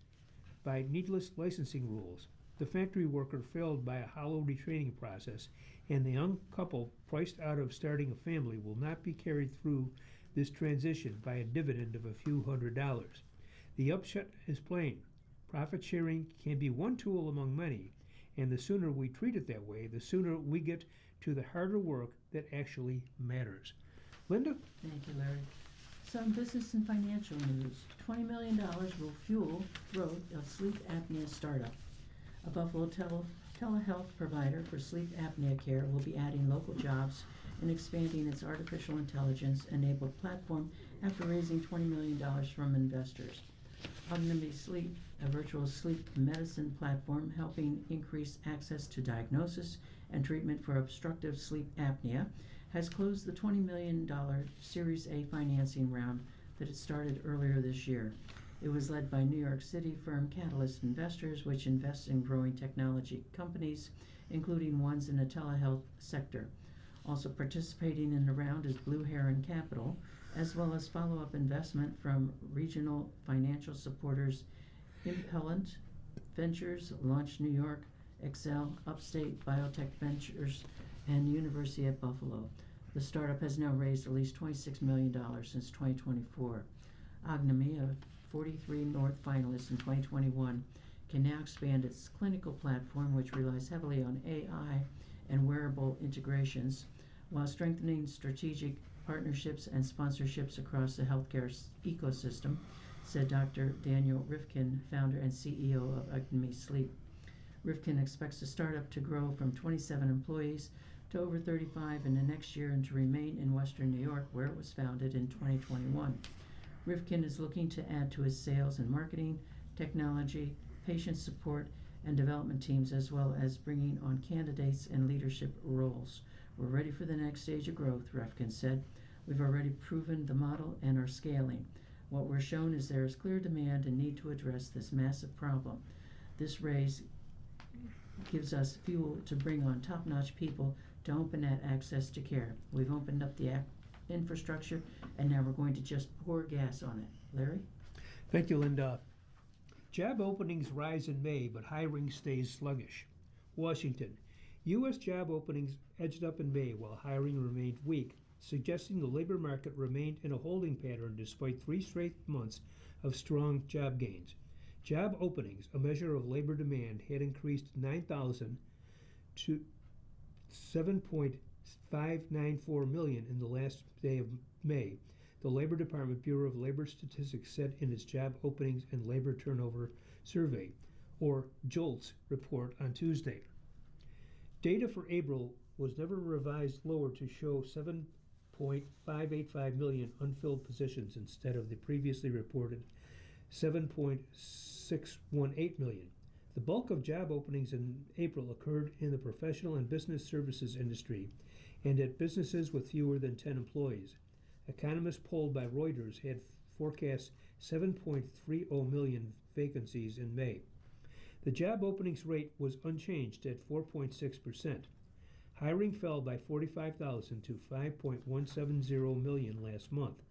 by needless licensing rules, the factory worker failed by a hollow retraining process, and the young couple priced out of starting a family will not be carried through this transition by a dividend of a few $100s. The upshot is plain. Profit sharing can be one tool among many, and the sooner we treat it that way, the sooner we get to the harder work that actually matters. Linda? Thank you, Larry. Some business and financial news. $20 million will fuel growth of sleep apnea startup. A Buffalo telehealth provider for sleep apnea care will be adding local jobs and expanding its artificial intelligence-enabled platform after raising $20 million from investors. Omni Sleep, a virtual sleep medicine platform helping increase access to diagnosis and treatment for obstructive sleep apnea, has closed the $20 million Series A financing round that it started earlier this year. It was led by New York City firm Catalyst Investors, which invests in growing technology companies, including ones in the telehealth sector. Also participating in the round is Blue Heron Capital, as well as follow-up investment from regional financial supporters Impellant Ventures, Launch New York, Excel, Upstate Biotech Ventures, and University at Buffalo. The startup has now raised at least $26 million since 2024. Ognomy, a 43 North finalist in 2021, can now expand its clinical platform, which relies heavily on AI and wearable integrations, while strengthening strategic partnerships and sponsorships across the healthcare ecosystem, said Dr. Daniel Rifkin, founder and CEO of Ognomy Sleep. Rifkin expects the startup to grow from 27 employees to over 35 in the next year and to remain in Western New York, where it was founded in 2021. Rifkin is looking to add to his sales and marketing, technology, patient support, and development teams, as well as bringing on candidates in leadership roles. We're ready for the next stage of growth, Rifkin said. We've already proven the model and are scaling. What we're shown is there is clear demand and need to address this massive problem. This raise gives us fuel to bring on top-notch people to open that access to care. We've opened up the infrastructure, and now we're going to just pour gas on it. Larry? Thank you, Linda. Job openings rise in May, but hiring stays sluggish. Washington. U.S. job openings edged up in May while hiring remained weak, suggesting the labor market remained in a holding pattern despite 3 straight months of strong job gains. Job openings, a measure of labor demand, had increased 9,000 to 7.594 million in the last day of May, the Labor Department Bureau of Labor Statistics said in its Job Openings and Labor Turnover Survey, or JOLTS, report on Tuesday. Data for April was never revised lower to show 7.585 million unfilled positions instead of the previously reported 7.618 million. The bulk of job openings in April occurred in the professional and business services industry and at businesses with fewer than 10 employees. Economists polled by Reuters had forecast 7.30 million vacancies in May. The job openings rate was unchanged at 4.6%. Hiring fell by 45,000 to 5.170 million last month,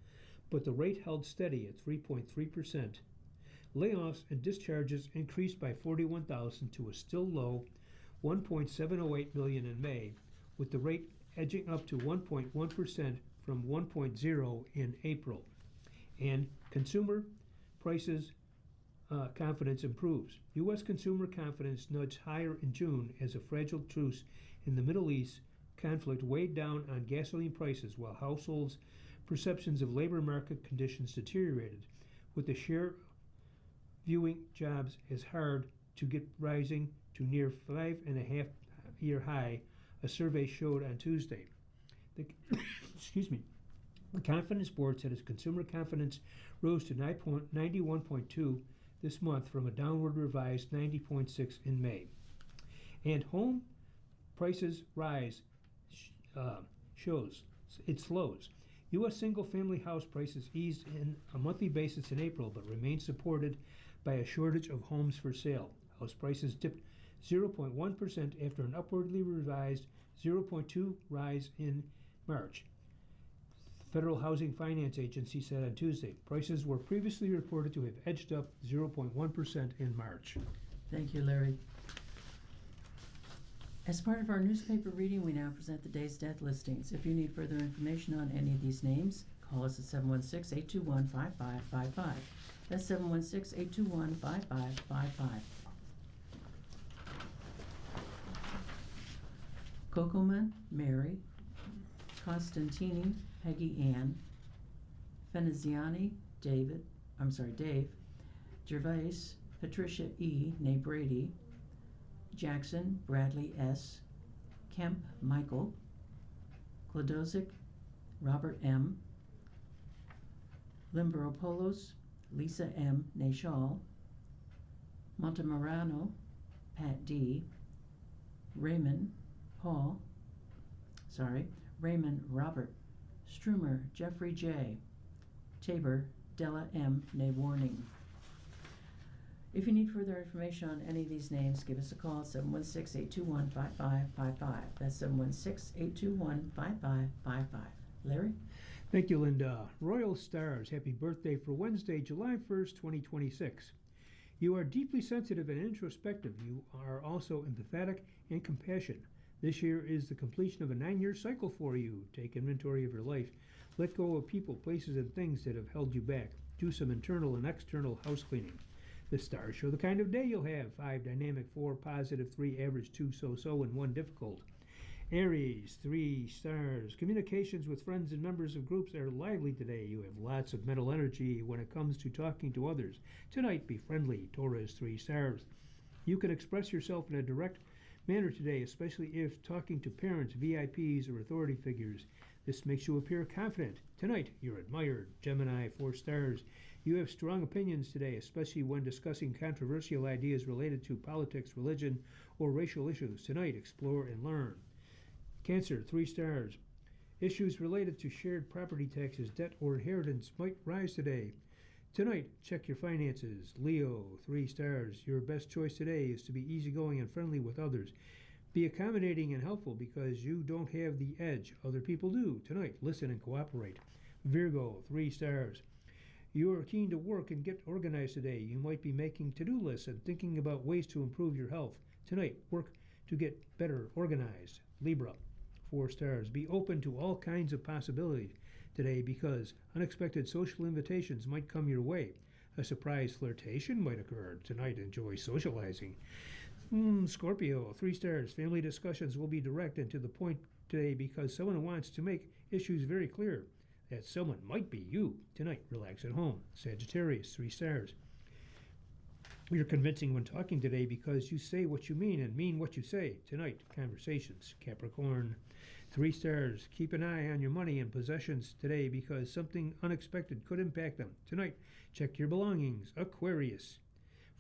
but the rate held steady at 3.3%. Layoffs and discharges increased by 41,000 to a still low 1.708 million in May, with the rate edging up to 1.1% from 1.0 in April. And consumer prices confidence improves. U.S. consumer confidence nudged higher in June as a fragile truce in the Middle East conflict weighed down on gasoline prices while households' perceptions of labor market conditions deteriorated, with the share viewing jobs as hard to get rising to near 5.5-year high, a survey showed on Tuesday. The Confidence Board said its consumer confidence rose to 91.2 this month from a downward revised 90.6 in May. And home prices rise shows its lows. U.S. single-family house prices eased in a monthly basis in April, but remain supported by a shortage of homes for sale. House prices dipped 0.1% after an upwardly revised 0.2 rise in March. Federal Housing Finance Agency said on Tuesday prices were previously reported to have edged up 0.1% in March. Thank you, Larry. As part of our newspaper reading, we now present the day's death listings. If you need further information on any of these names, call us at 716-821-5555. That's 716-821-5555. Kokoman, Mary. Constantini, Peggy Ann. Veneziani, Dave. Gervais, Patricia E., née Brady. Jackson, Bradley S. Kemp, Michael. Klodozik, Robert M. Limberopoulos, Lisa M. née Shaw. Montemarano, Pat D. Raymond Robert. Strumer, Jeffrey J. Tabor, Della M. née Warning. If you need further information on any of these names, give us a call at 716-821-5555. That's 716-821-5555. Larry? Thank you, Linda. Royal Stars, happy birthday for Wednesday, July 1st, 2026. You are deeply sensitive and introspective. You are also empathetic and compassionate. This year is the completion of a 9-year cycle for you. Take inventory of your life. Let go of people, places, and things that have held you back. Do some internal and external house cleaning. The stars show the kind of day you'll have. 5 dynamic, 4 positive, 3 average, 2 so-so, and 1 difficult. Aries, 3 stars. Communications with friends and members of groups are lively today. You have lots of mental energy when it comes to talking to others. Tonight, be friendly. Taurus, 3 stars. You can express yourself in a direct manner today, especially if talking to parents, VIPs, or authority figures. This makes you appear confident. Tonight, you're admired. Gemini, 4 stars. You have strong opinions today, especially when discussing controversial ideas related to politics, religion, or racial issues. Tonight, explore and learn. Cancer, 3 stars. Issues related to shared property taxes, debt, or inheritance might rise today. Tonight, check your finances. Leo, 3 stars. Your best choice today is to be easygoing and friendly with others. Be accommodating and helpful because you don't have the edge. Other people do. Tonight, listen and cooperate. Virgo, 3 stars. You are keen to work and get organized today. You might be making to-do lists and thinking about ways to improve your health. Tonight, work to get better organized. Libra, 4 stars. Be open to all kinds of possibilities today because unexpected social invitations might come your way. A surprise flirtation might occur. Tonight, enjoy socializing. Scorpio, 3 stars. Family discussions will be direct and to the point today because someone wants to make issues very clear. That someone might be you. Tonight, relax at home. Sagittarius, 3 stars. You're convincing when talking today because you say what you mean and mean what you say. Tonight, conversations. Capricorn, 3 stars. Keep an eye on your money and possessions today because something unexpected could impact them. Tonight, check your belongings. Aquarius,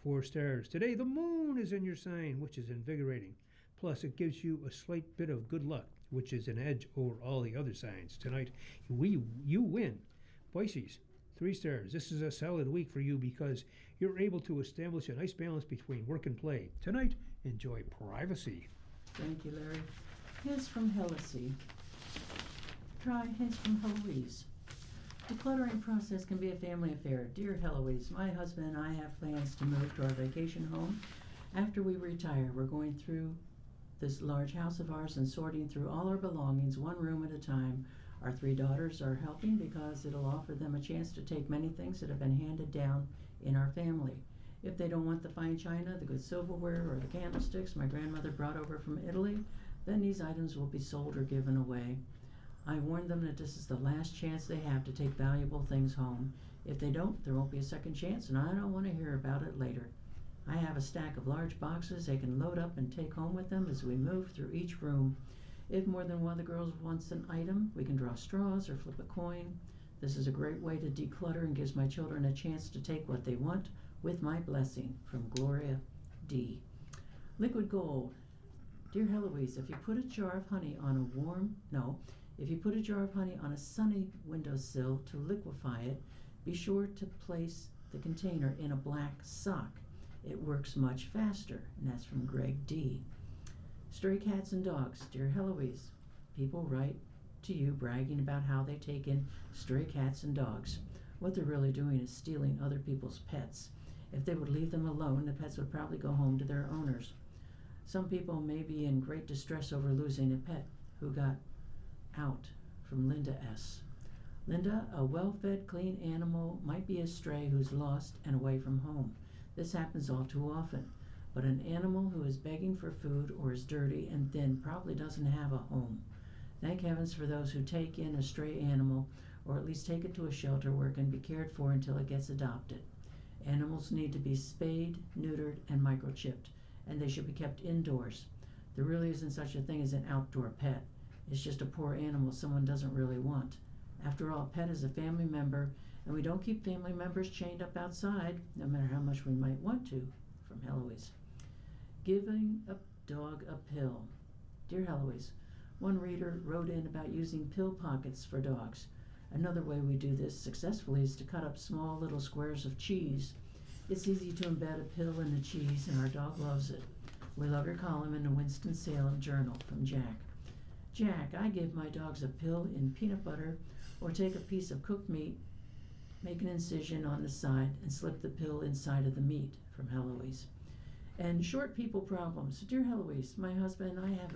4 stars. Today, the moon is in your sign, which is invigorating. Plus, it gives you a slight bit of good luck, which is an edge over all the other signs. Tonight, you win. Pisces, 3 stars. This is a solid week for you because you're able to establish a nice balance between work and play. Tonight, enjoy privacy. Thank you, Larry. Here's from Helisy. Try his from Heloise. The decluttering process can be a family affair. Dear Heloise, my husband and I have plans to move to our vacation home after we retire. We're going through this large house of ours and sorting through all our belongings one room at a time. Our 3 daughters are helping because it'll offer them a chance to take many things that have been handed down in our family. If they don't want the fine china, the good silverware, or the candlesticks my grandmother brought over from Italy, then these items will be sold or given away. I warned them that this is the last chance they have to take valuable things home. If they don't, there won't be a second chance, and I don't want to hear about it later. I have a stack of large boxes they can load up and take home with them as we move through each room. If more than one of the girls wants an item, we can draw straws or flip a coin. This is a great way to declutter and gives my children a chance to take what they want with my blessing. From Gloria D. Liquid gold. Dear Heloise, if you put a jar of honey on a sunny windowsill to liquefy it, be sure to place the container in a black sock. It works much faster. And that's from Greg D. Stray cats and dogs. Dear Heloise, people write to you bragging about how they take in stray cats and dogs. What they're really doing is stealing other people's pets. If they would leave them alone, the pets would probably go home to their owners. Some people may be in great distress over losing a pet who got out. From Linda S. Linda, a well-fed, clean animal might be a stray who's lost and away from home. This happens all too often. But an animal who is begging for food or is dirty and thin probably doesn't have a home. Thank heavens for those who take in a stray animal or at least take it to a shelter where it can be cared for until it gets adopted. Animals need to be spayed, neutered, and microchipped, and they should be kept indoors. There really isn't such a thing as an outdoor pet. It's just a poor animal someone doesn't really want. After all, a pet is a family member, and we don't keep family members chained up outside, no matter how much we might want to. From Heloise. Giving a dog a pill. Dear Heloise, one reader wrote in about using pill pockets for dogs. Another way we do this successfully is to cut up small little squares of cheese. It's easy to embed a pill in the cheese, and our dog loves it. We love your column in the Winston-Salem Journal. From Jack. Jack, I give my dogs a pill in peanut butter Or take a piece of cooked meat, make an incision on the side, and slip the pill inside of the meat, from Heloise. And short people problems. Dear Heloise, my husband and I had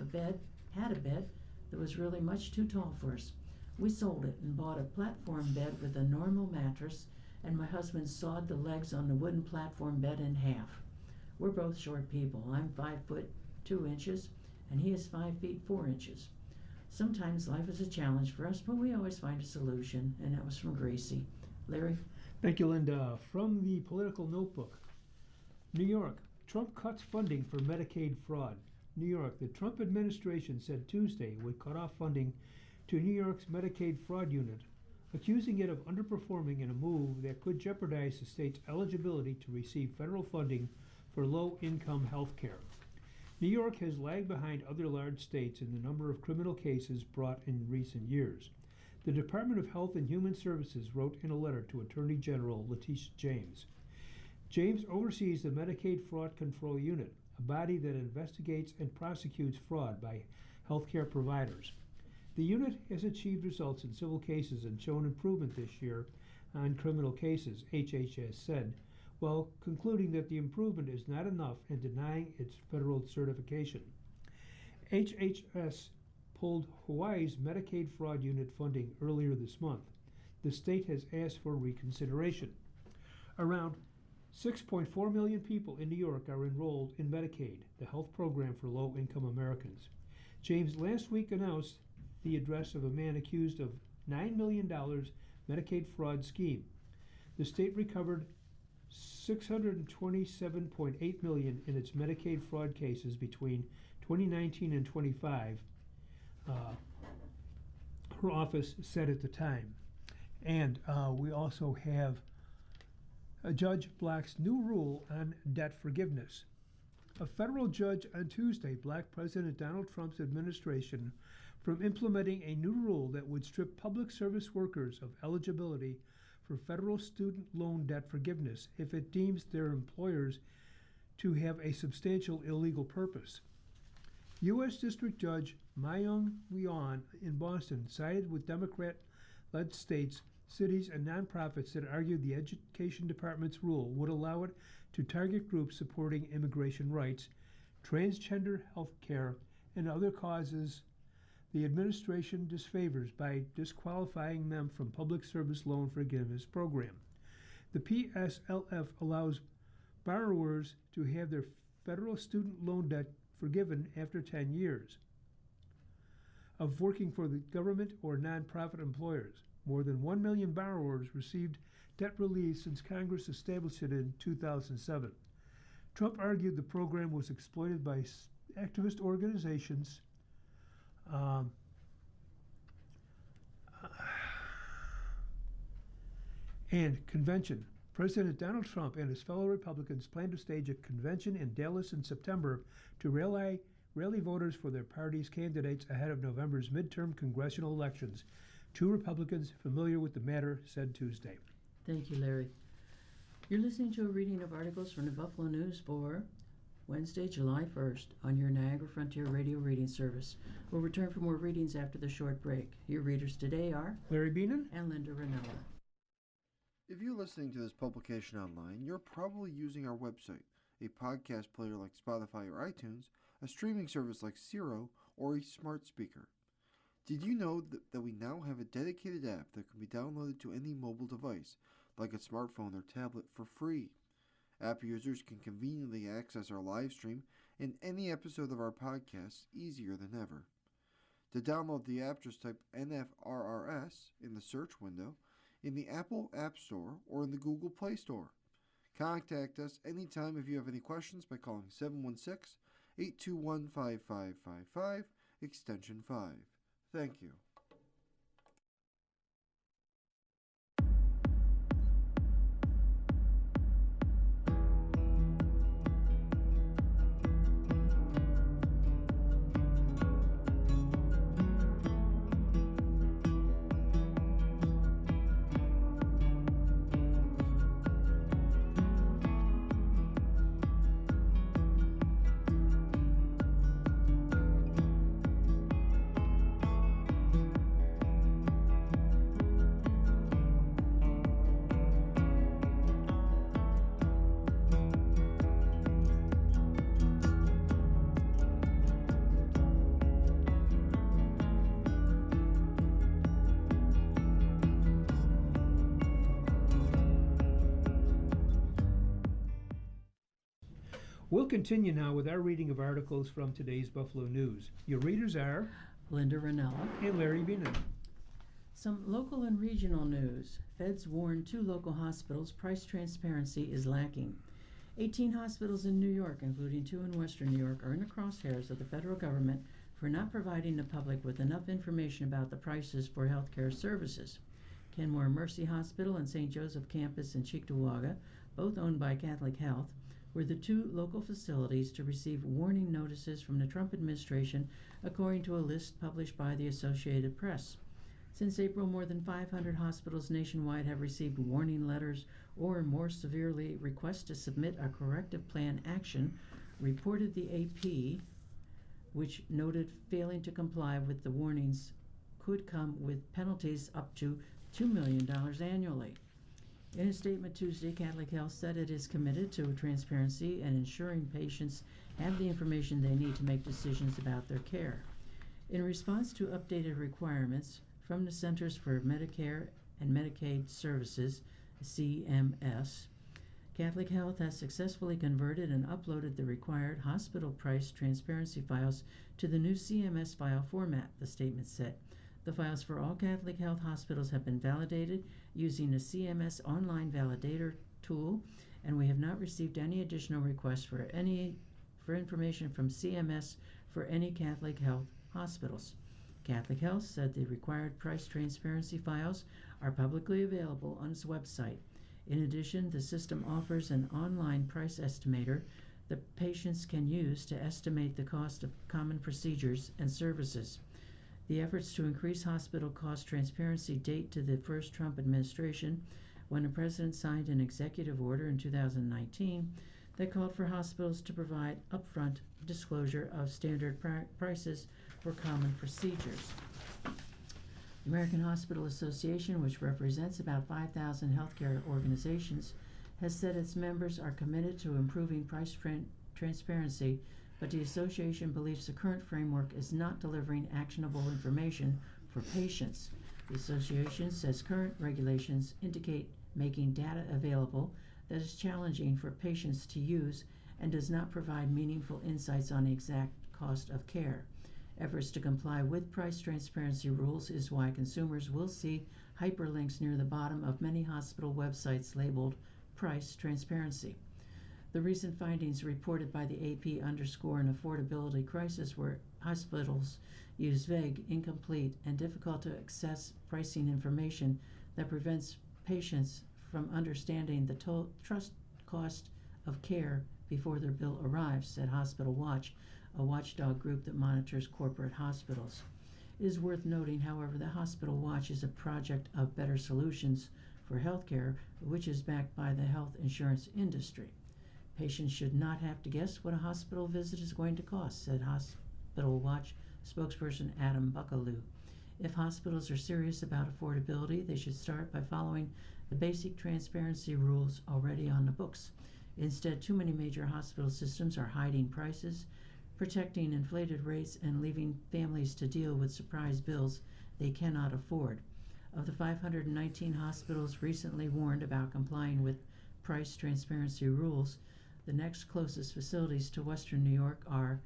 a bed that was really much too tall for us. We sold it and bought a platform bed with a normal mattress, and my husband sawed the legs on the wooden platform bed in half. We're both short people. I'm 5'2", and he is 5'4". Sometimes life is a challenge for us, but we always find a solution, and that was from Gracie. Larry? Thank you, Linda. From the Political Notebook. New York, Trump cuts funding for Medicaid fraud. New York, the Trump administration said Tuesday would cut off funding to New York's Medicaid fraud unit, accusing it of underperforming in a move that could jeopardize the state's eligibility to receive federal funding for low-income health care. New York has lagged behind other large states in the number of criminal cases brought in recent years. The Department of Health and Human Services wrote in a letter to Attorney General Letitia James. James oversees the Medicaid Fraud Control Unit, a body that investigates and prosecutes fraud by healthcare providers. The unit has achieved results in civil cases and shown improvement this year on criminal cases, HHS said, while concluding that the improvement is not enough and denying its federal certification. HHS pulled Hawaii's Medicaid fraud unit funding earlier this month. The state has asked for reconsideration. Around 6.4 million people in New York are enrolled in Medicaid, the health program for low-income Americans. James last week announced the address of a man accused of $9 million Medicaid fraud scheme. The state recovered $627.8 million in its Medicaid fraud cases between 2019 and 25. Her office said at the time. And we also have Judge Black's new rule on debt forgiveness. A federal judge on Tuesday blocked President Donald Trump's administration from implementing a new rule that would strip public service workers of eligibility for federal student loan debt forgiveness if it deems their employers to have a substantial illegal purpose. U.S. District Judge Myung Leon in Boston sided with Democrat-led states, cities, and nonprofits that argued the Education Department's rule would allow it to target groups supporting immigration rights, transgender health care, and other causes the administration disfavors by disqualifying them from public service loan forgiveness program. The PSLF allows borrowers to have their federal student loan debt forgiven after 10 years of working for the government or nonprofit employers. More than 1 million borrowers received debt relief since Congress established it in 2007. Trump argued the program was exploited by activist organizations and convention. President Donald Trump and his fellow Republicans plan to stage a convention in Dallas in September to rally voters for their party's candidates ahead of November's midterm congressional elections. Two Republicans familiar with the matter said Tuesday. Thank you, Larry. You're listening to a reading of articles from the Buffalo News for Wednesday, July 1st on your Niagara Frontier Radio Reading Service. We'll return for more readings after the short break. Your readers today are Larry Beenan and Linda Ranella. If you're listening to this publication online, you're probably using our website, a podcast player like Spotify or iTunes, a streaming service like Siro, or a smart speaker. Did you know that we now have a dedicated app that can be downloaded to any mobile device, like a smartphone or tablet, for free? App users can conveniently access our live stream and any episode of our podcast easier than ever. To download the app, just type NFRRS in the search window in the Apple App Store or in the Google Play Store. Contact us anytime if you have any questions by calling 716-821-5555, extension 5. Thank you. We'll continue now with our reading of articles from today's Buffalo News. Your readers are Linda Ranella. and Larry Beenan. Some local and regional news. Feds warn 2 local hospitals price transparency is lacking. 18 hospitals in New York, including 2 in Western New York, are in the crosshairs of the federal government for not providing the public with enough information about the prices for healthcare services. Kenmore Mercy Hospital and St. Joseph Campus in Cheektowaga, both owned by Catholic Health, were the 2 local facilities to receive warning notices from the Trump administration, according to a list published by the Associated Press. Since April, more than 500 hospitals nationwide have received warning letters or, more severely, requests to submit a corrective plan action, reported the AP, which noted failing to comply with the warnings could come with penalties up to $2 million annually. In a statement Tuesday, Catholic Health said it is committed to transparency and ensuring patients have the information they need to make decisions about their care. In response to updated requirements from the Centers for Medicare and Medicaid Services, CMS, Catholic Health has successfully converted and uploaded the required hospital price transparency files to the new CMS file format, the statement said. The files for all Catholic Health hospitals have been validated using the CMS online validator tool, and we have not received any additional requests for information from CMS for any Catholic Health hospitals. Catholic Health said the required price transparency files are publicly available on its website. In addition, the system offers an online price estimator that patients can use to estimate the cost of common procedures and services. The efforts to increase hospital cost transparency date to the first Trump administration, when the president signed an executive order in 2019 that called for hospitals to provide upfront disclosure of standard prices for common procedures. The American Hospital Association, which represents about 5,000 healthcare organizations, has said its members are committed to improving price transparency, but the association believes the current framework is not delivering actionable information for patients. The association says current regulations indicate making data available that is challenging for patients to use and does not provide meaningful insights on the exact cost of care. Efforts to comply with price transparency rules is why consumers will see hyperlinks near the bottom of many hospital websites labeled price transparency. The recent findings reported by the AP underscore an affordability crisis where hospitals use vague, incomplete, and difficult to access pricing information that prevents patients from understanding the trust cost of care before their bill arrives, said Hospital Watch, a watchdog group that monitors corporate hospitals. It is worth noting, however, that Hospital Watch is a project of better solutions for healthcare, which is backed by the health insurance industry. Patients should not have to guess what a hospital visit is going to cost, said Hospital Watch spokesperson Adam Buckaloo. If hospitals are serious about affordability, they should start by following the basic transparency rules already on the books. Instead, too many major hospital systems are hiding prices, protecting inflated rates, and leaving families to deal with surprise bills they cannot afford. Of the 519 hospitals recently warned about complying with price transparency rules, the next closest facilities to Western New York are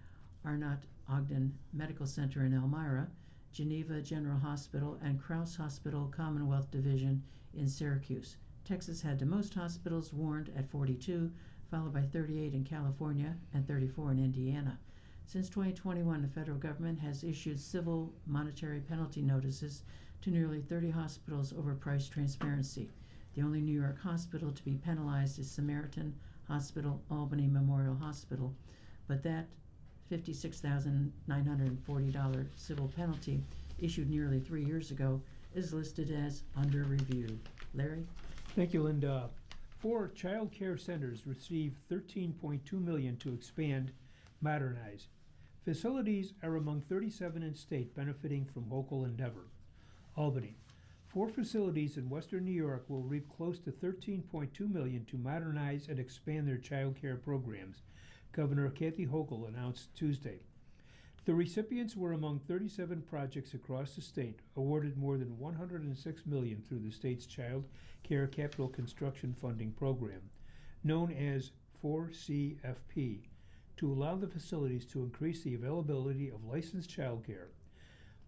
Arnott Ogden Medical Center in Elmira, Geneva General Hospital, and Crouse Hospital Commonwealth Division in Syracuse. Texas had the most hospitals warned at 42, followed by 38 in California and 34 in Indiana. Since 2021, the federal government has issued civil monetary penalty notices to nearly 30 hospitals over price transparency. The only New York hospital to be penalized is Samaritan Hospital Albany Memorial Hospital, but that $56,940 civil penalty issued nearly 3 years ago is listed as under review. Larry? Thank you, Linda. 4 child care centers received $13.2 million to expand, modernize. Facilities are among 37 in state benefiting from local endeavor. Albany. 4 facilities in Western New York will reap close to $13.2 million to modernize and expand their child care programs, Governor Kathy Hochul announced Tuesday. The recipients were among 37 projects across the state, awarded more than $106 million through the state's Child Care Capital Construction Funding Program, known as 4CFP. to allow the facilities to increase the availability of licensed childcare,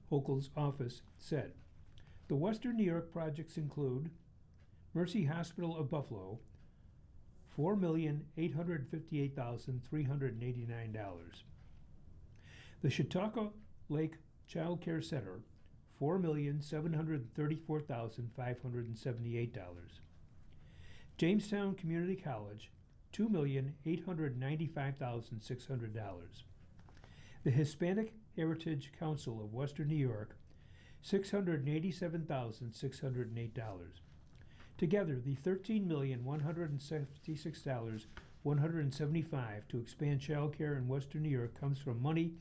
Hochul's office said. The Western New York projects include Mercy Hospital of Buffalo, $4,858,389. The Chautauqua Lake Child Care Center, $4,734,578. Jamestown Community College, $2,895,600. The Hispanic Heritage Council of Western New York, $687,608. Together, the $13,176,175 to expand child care in Western New York comes from money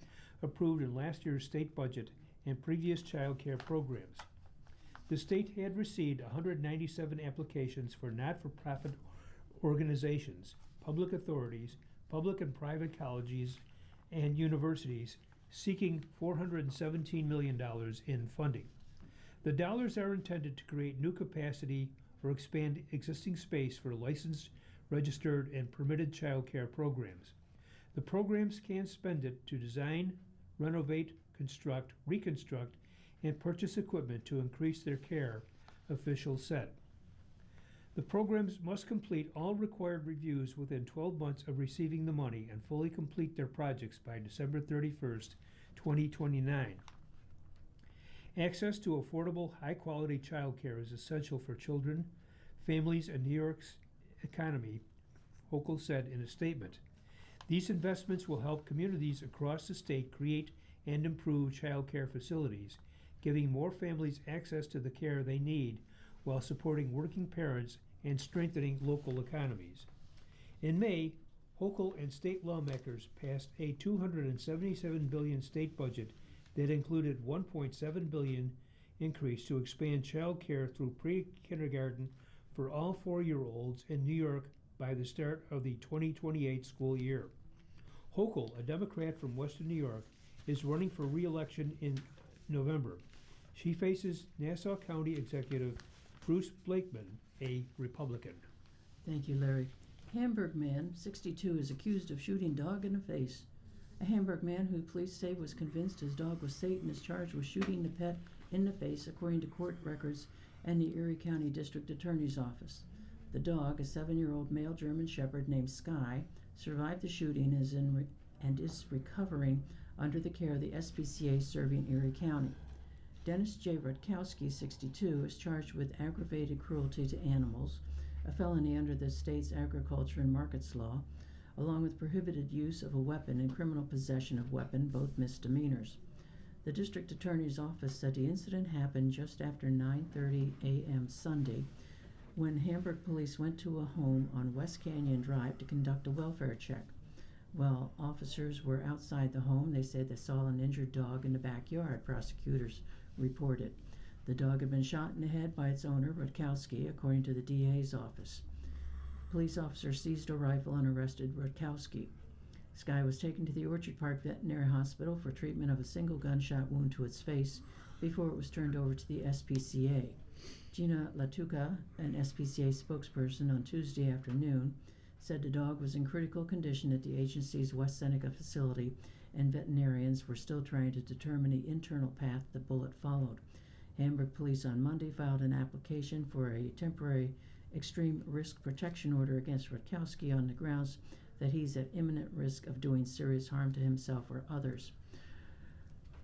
approved in last year's state budget and previous child care programs. The state had received 197 applications for not-for-profit organizations, public authorities, public and private colleges, and universities seeking $417 million in funding. The dollars are intended to create new capacity or expand existing space for licensed, registered, and permitted child care programs. The programs can spend it to design, renovate, construct, reconstruct, and purchase equipment to increase their care, officials said. The programs must complete all required reviews within 12 months of receiving the money and fully complete their projects by December 31st, 2029. Access to affordable, high-quality child care is essential for children, families, and New York's economy, Hochul said in a statement. These investments will help communities across the state create and improve child care facilities, giving more families access to the care they need while supporting working parents and strengthening local economies. In May, Hochul and state lawmakers passed a $277 billion state budget that included $1.7 billion increase to expand child care through pre-kindergarten for all 4-year-olds in New York by the start of the 2028 school year. Hochul, a Democrat from Western New York, is running for re-election in November. She faces Nassau County Executive Bruce Blakeman, a Republican. Thank you, Larry. Hamburg man, 62, is accused of shooting dog in the face. A Hamburg man who police say was convinced his dog was Satan is charged with shooting the pet in the face, according to court records and the Erie County District Attorney's Office. The dog, a 7-year-old male German Shepherd named Sky, survived the shooting and is recovering under the care of the SPCA serving Erie County. Dennis J. Rutkowski, 62, is charged with aggravated cruelty to animals, a felony under the state's agriculture and markets law, along with prohibited use of a weapon and criminal possession of weapon, both misdemeanors. The district attorney's office said the incident happened just after 9:30 a.m. Sunday when Hamburg police went to a home on West Canyon Drive to conduct a welfare check. While officers were outside the home, they said they saw an injured dog in the backyard, prosecutors reported. The dog had been shot in the head by its owner, Rutkowski, according to the DA's office. Police officers seized a rifle and arrested Rutkowski. Sky was taken to the Orchard Park Veterinary Hospital for treatment of a single gunshot wound to its face before it was turned over to the SPCA. Gina Latuca, an SPCA spokesperson, on Tuesday afternoon, said the dog was in critical condition at the agency's West Seneca facility, and veterinarians were still trying to determine the internal path the bullet followed. Hamburg police on Monday filed an application for a temporary extreme risk protection order against Rutkowski on the grounds that he's at imminent risk of doing serious harm to himself or others.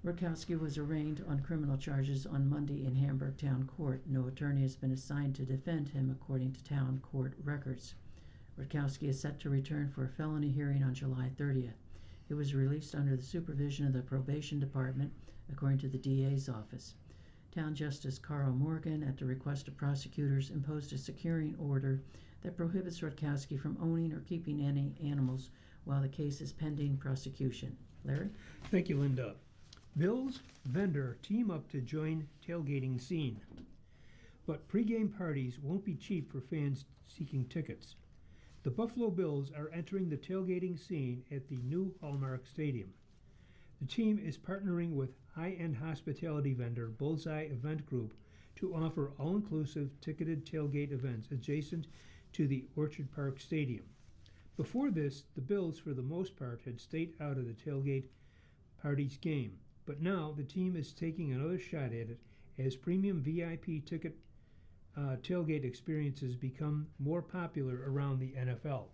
Rutkowski was arraigned on criminal charges on Monday in Hamburg Town Court. No attorney has been assigned to defend him, according to town court records. Rutkowski is set to return for a felony hearing on July 30th. He was released under the supervision of the probation department, according to the DA's office. Town Justice Carl Morgan, at the request of prosecutors, imposed a securing order that prohibits Rutkowski from owning or keeping any animals while the case is pending prosecution. Larry? Thank you, Linda. Bills vendor team up to join tailgating scene. But pregame parties won't be cheap for fans seeking tickets. The Buffalo Bills are entering the tailgating scene at the new Hallmark Stadium. The team is partnering with high-end hospitality vendor Bullseye Event Group to offer all-inclusive ticketed tailgate events adjacent to the Orchard Park Stadium. Before this, the Bills, for the most part, had stayed out of the tailgate party's game, but now the team is taking another shot at it as premium VIP ticket tailgate experiences become more popular around the NFL.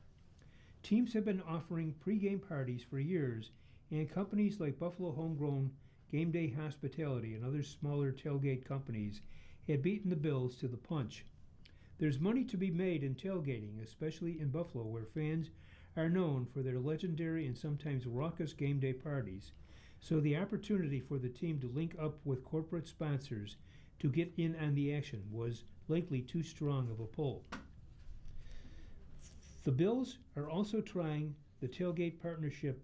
Teams have been offering pregame parties for years, and companies like Buffalo Homegrown Game Day Hospitality and other smaller tailgate companies had beaten the Bills to the punch. There's money to be made in tailgating, especially in Buffalo, where fans are known for their legendary and sometimes raucous game day parties, so the opportunity for the team to link up with corporate sponsors to get in on the action was likely too strong of a pull. The Bills are also trying the tailgate partnership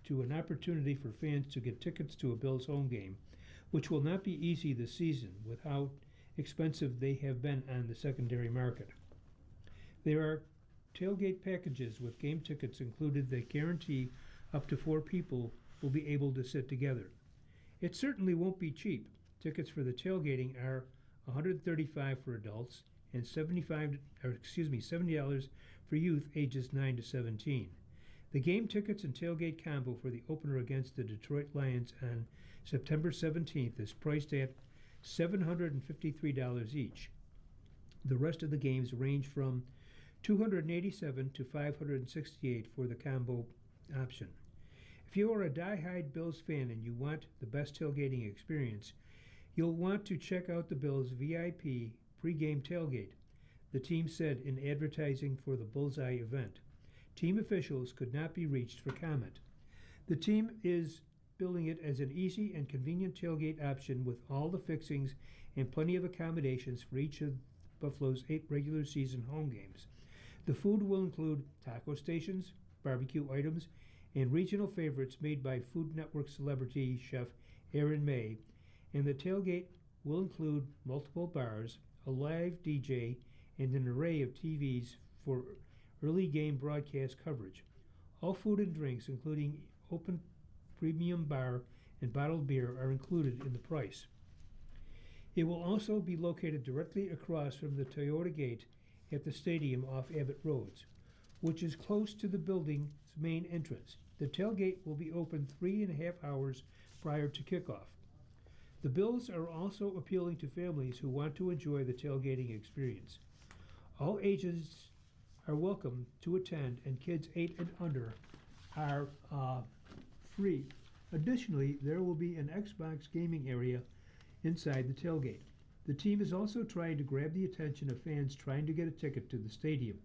to an opportunity for fans to get tickets to a Bills home game, which will not be easy this season with how expensive they have been on the secondary market. There are tailgate packages with game tickets included that guarantee up to 4 people will be able to sit together. It certainly won't be cheap. Tickets for the tailgating are $135 for adults and $70 for youth ages 9 to 17. The game tickets and tailgate combo for the opener against the Detroit Lions on September 17th is priced at $753 each. The rest of the games range from $287 to $568 for the combo option. If you are a die-hard Bills fan and you want the best tailgating experience, you'll want to check out the Bills VIP pregame tailgate, the team said in advertising for the Bullseye event. Team officials could not be reached for comment. The team is billing it as an easy and convenient tailgate option with all the fixings and plenty of accommodations for each of Buffalo's 8 regular season home games. The food will include taco stations, barbecue items, and regional favorites made by Food Network celebrity chef Aaron May, and the tailgate will include multiple bars, a live DJ, and an array of TVs for early game broadcast coverage. All food and drinks, including open premium bar and bottled beer, are included in the price. It will also be located directly across from the Toyota Gate at the stadium off Abbott Roads, which is close to the building's main entrance. The tailgate will be open 3.5 hours prior to kickoff. The Bills are also appealing to families who want to enjoy the tailgating experience. All ages are welcome to attend, and kids 8 and under are free. Additionally, there will be an Xbox gaming area inside the tailgate. The team is also trying to grab the attention of fans trying to get a ticket to the stadium.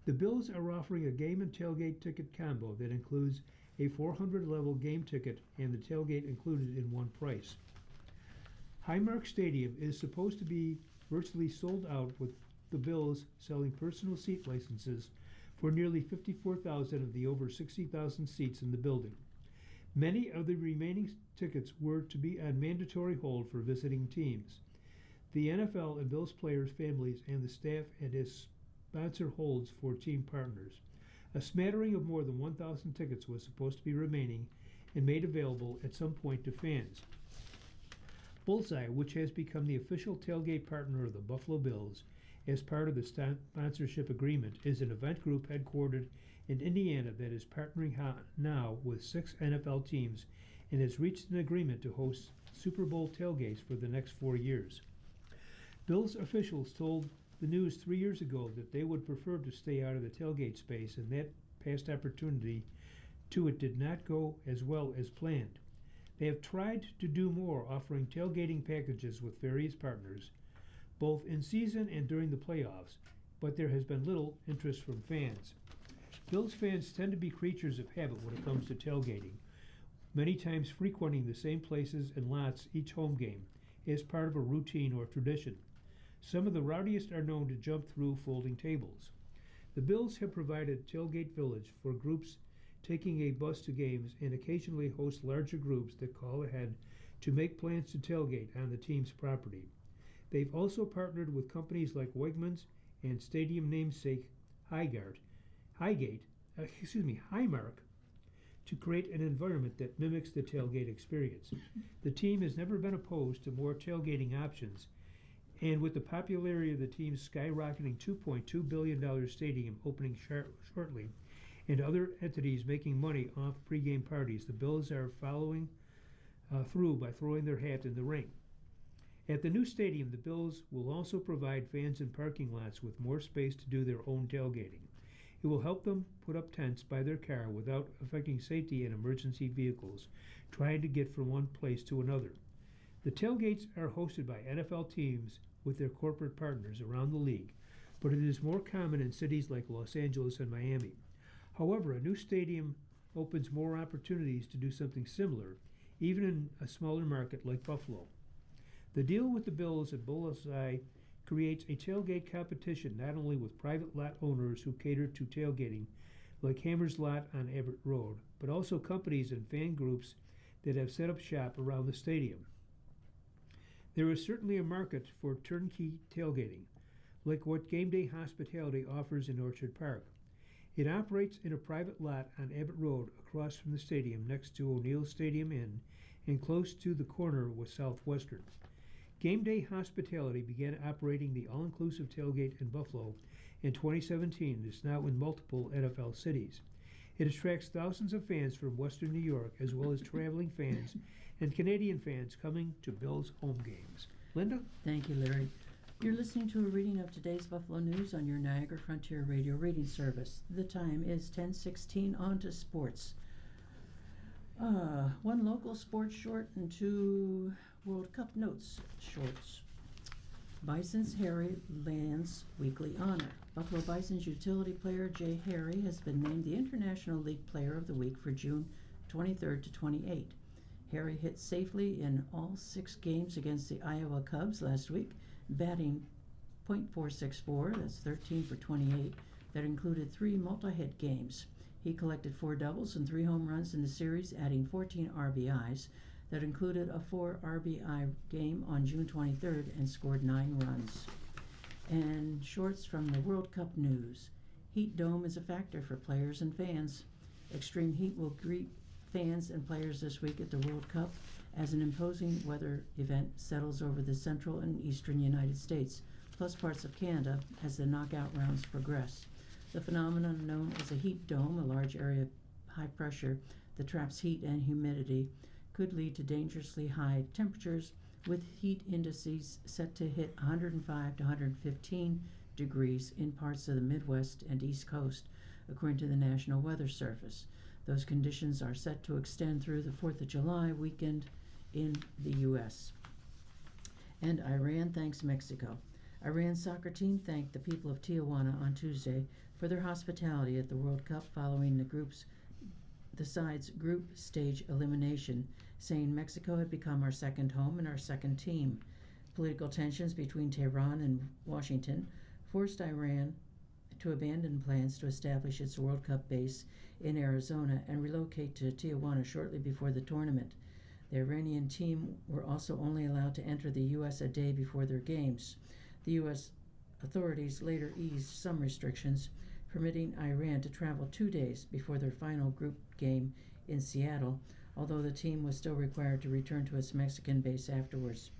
The Bills are offering a game and tailgate ticket combo that includes a 400-level game ticket and the tailgate included in one price. Highmark Stadium is supposed to be virtually sold out, with the Bills selling personal seat licenses for nearly 54,000 of the over 60,000 seats in the building. Many of the remaining tickets were to be on mandatory hold for visiting teams. The NFL and Bills players' families and the staff and its sponsor holds for team partners. A smattering of more than 1,000 tickets was supposed to be remaining and made available at some point to fans. Bullseye, which has become the official tailgate partner of the Buffalo Bills as part of the sponsorship agreement, is an event group headquartered in Indiana that is partnering now with 6 NFL teams and has reached an agreement to host Super Bowl tailgates for the next 4 years. Bills officials told the News 3 years ago that they would prefer to stay out of the tailgate space, and that past opportunity to it did not go as well as planned. They have tried to do more, offering tailgating packages with various partners, both in season and during the playoffs, but there has been little interest from fans. Bills fans tend to be creatures of habit when it comes to tailgating, many times frequenting the same places and lots each home game as part of a routine or tradition. Some of the rowdiest are known to jump through folding tables. The Bills have provided Tailgate Village for groups taking a bus to games and occasionally host larger groups that call ahead to make plans to tailgate on the team's property. They've also partnered with companies like Wegmans and stadium namesake Highmark to create an environment that mimics the tailgate experience. The team has never been opposed to more tailgating options, and with the popularity of the team's skyrocketing $2.2 billion stadium opening shortly, and other entities making money off pregame parties. The Bills are following through by throwing their hat in the ring. At the new stadium, the Bills will also provide fans in parking lots with more space to do their own tailgating. It will help them put up tents by their car without affecting safety in emergency vehicles trying to get from one place to another. The tailgates are hosted by NFL teams with their corporate partners around the league, but it is more common in cities like Los Angeles and Miami. However, a new stadium opens more opportunities to do something similar, even in a smaller market like Buffalo. The deal with the Bills at Bullseye creates a tailgate competition not only with private lot owners who cater to tailgating, like Hammer's Lot on Everett Road, but also companies and fan groups that have set up shop around the stadium. There is certainly a market for turnkey tailgating, like what Game Day Hospitality offers in Orchard Park. It operates in a private lot on Abbott Road across from the stadium next to O'Neill Stadium Inn and close to the corner with Southwestern. Game Day Hospitality began operating the all-inclusive tailgate in Buffalo in 2017 and is now in multiple NFL cities. It attracts thousands of fans from Western New York as well as traveling fans and Canadian fans coming to Bills home games. Linda? Thank you, Larry. You're listening to a reading of today's Buffalo News on your Niagara Frontier Radio reading service. The time is 10:16. On to sports. One local sports short and two World Cup notes shorts. Bison's Harry lands weekly honor. Buffalo Bison's utility player Jay Harry has been named the International League Player of the Week for June 23rd to 28. Harry hit safely in all 6 games against the Iowa Cubs last week, batting .464, that's 13 for 28, that included 3 multi-hit games. He collected 4 doubles and 3 home runs in the series, adding 14 RBIs. That included a 4 RBI game on June 23rd and scored 9 runs. And shorts from the World Cup news. Heat dome is a factor for players and fans. Extreme heat will greet fans and players this week at the World Cup as an imposing weather event settles over the central and eastern United States, plus parts of Canada, as the knockout rounds progress. The phenomenon known as a heat dome, a large area of high pressure that traps heat and humidity, could lead to dangerously high temperatures, with heat indices set to hit 105 to 115 degrees in parts of the Midwest and East Coast, according to the National Weather Service. Those conditions are set to extend through the 4th of July weekend in the U.S. And Iran thanks Mexico. Iran's soccer team thanked the people of Tijuana on Tuesday for their hospitality at the World Cup following the side's group stage elimination, saying Mexico had become our second home and our second team. Political tensions between Tehran and Washington forced Iran to abandon plans to establish its World Cup base in Arizona and relocate to Tijuana shortly before the tournament. The Iranian team were also only allowed to enter the U.S. a day before their games. The U.S. authorities later eased some restrictions, permitting Iran to travel 2 days before their final group game in Seattle, although the team was still required to return to its Mexican base afterwards.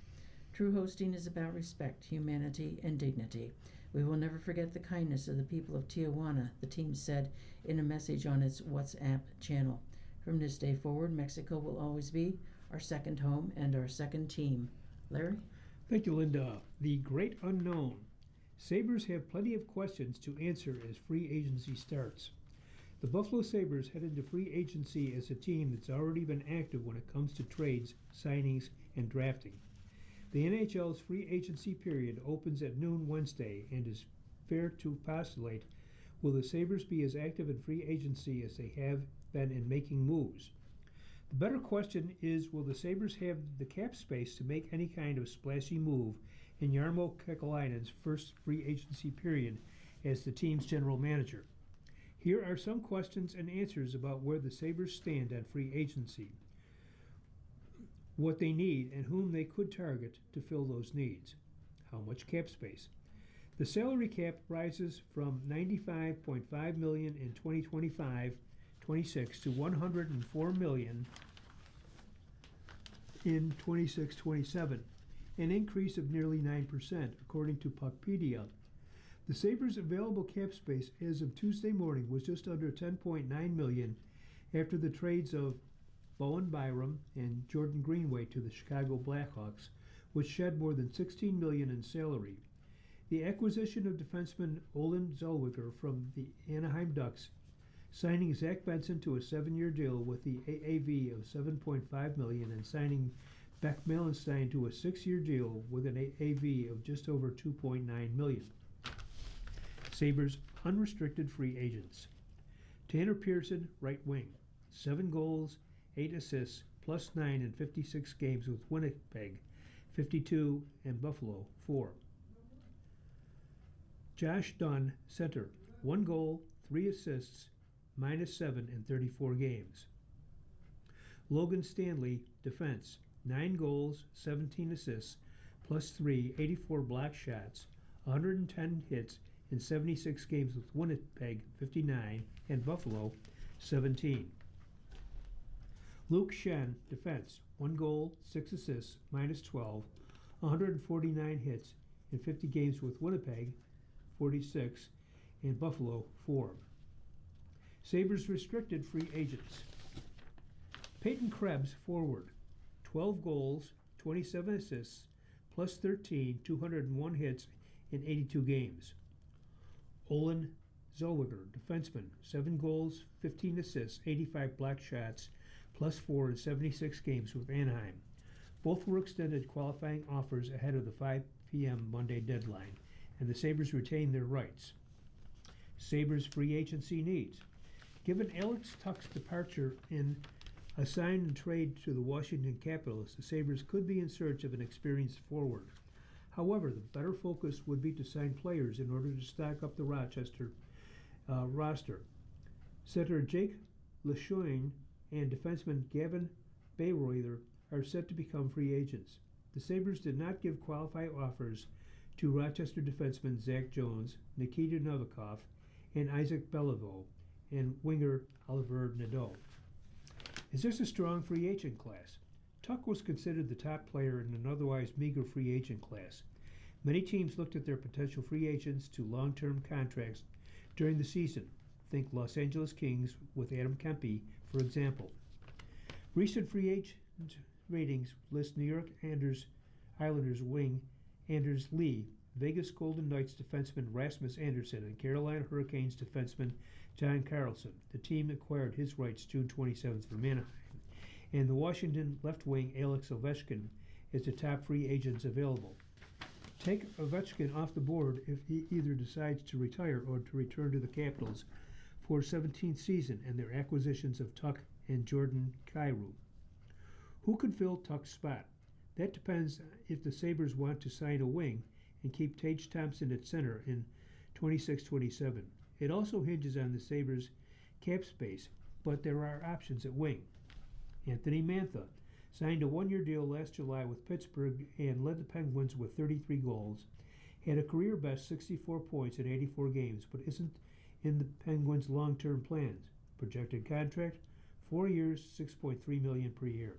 True hosting is about respect, humanity, and dignity. We will never forget the kindness of the people of Tijuana, the team said in a message on its WhatsApp channel. From this day forward, Mexico will always be our second home and our second team. Larry? Thank you, Linda. The great unknown. Sabres have plenty of questions to answer as free agency starts. The Buffalo Sabres head into free agency as a team that's already been active when it comes to trades, signings, and drafting. The NHL's free agency period opens at noon Wednesday and is fair to postulate, will the Sabres be as active in free agency as they have been in making moves? The better question is, will the Sabres have the cap space to make any kind of splashy move in Jarmo Kekalainen's first free agency period as the team's general manager? Here are some questions and answers about where the Sabres stand on free agency, what they need, and whom they could target to fill those needs. How much cap space? The salary cap rises from $95.5 million in 2025-26 to $104 million in 26-27, an increase of nearly 9%, according to Puckpedia. The Sabres' available cap space as of Tuesday morning was just under $10.9 million after the trades of Bowen Byram and Jordan Greenway to the Chicago Blackhawks, which shed more than $16 million in salary. The acquisition of defenseman Olen Zellweger from the Anaheim Ducks, signing Zach Benson to a 7-year deal with the AAV of $7.5 million, and signing Beck Malenstein to a 6-year deal with an AAV of just over $2.9 million. Sabres unrestricted free agents. Tanner Pearson, right wing, 7 goals, 8 assists, plus 9 in 56 games with Winnipeg, 52, and Buffalo, 4. Josh Dunn, center, 1 goal, 3 assists, minus 7 in 34 games. Logan Stanley, defense, 9 goals, 17 assists, plus 3, 84 block shots, 110 hits in 76 games with Winnipeg, 59, and Buffalo, 17. Luke Schenn, defense, 1 goal, 6 assists, minus 12, 149 hits in 50 games with Winnipeg, 46, and Buffalo, 4. Sabres restricted free agents. Peyton Krebs, forward, 12 goals, 27 assists, plus 13, 201 hits in 82 games. Olen Zellweger, defenseman, 7 goals, 15 assists, 85 block shots, plus 4 in 76 games with Anaheim. Both were extended qualifying offers ahead of the 5 p.m. Monday deadline, and the Sabres retained their rights. Sabres free agency needs. Given Alex Tuch's departure in a sign and trade to the Washington Capitals, the Sabres could be in search of an experienced forward. However, the better focus would be to sign players in order to stock up the Rochester roster. Center Jake LeShoyne and defenseman Gavin Bayreuther are set to become free agents. The Sabres did not give qualified offers to Rochester defensemen Zach Jones, Nikita Novikov, and Isaac Belleville, and winger Oliver Nadeau. Is this a strong free agent class? Tuch was considered the top player in an otherwise meager free agent class. Many teams looked at their potential free agents to long-term contracts during the season. Think Los Angeles Kings with Adam Kempe, for example. Recent free agent ratings list New York Islanders wing Anders Lee, Vegas Golden Knights defenseman Rasmus Anderson, and Carolina Hurricanes defenseman John Carlson. The team acquired his rights June 27th from Anaheim. And the Washington left wing Alex Ovechkin is the top free agents available. Take Ovechkin off the board if he either decides to retire or to return to the Capitals for 17th season and their acquisitions of Tuch and Jordan Kyrou. Who could fill Tuch's spot? That depends if the Sabres want to sign a wing and keep Tage Thompson at center in 26-27. It also hinges on the Sabres' cap space, but there are options at wing. Anthony Mantha signed a 1-year deal last July with Pittsburgh and led the Penguins with 33 goals, had a career best 64 points in 84 games, but isn't in the Penguins' long-term plans. Projected contract, 4 years, $6.3 million per year.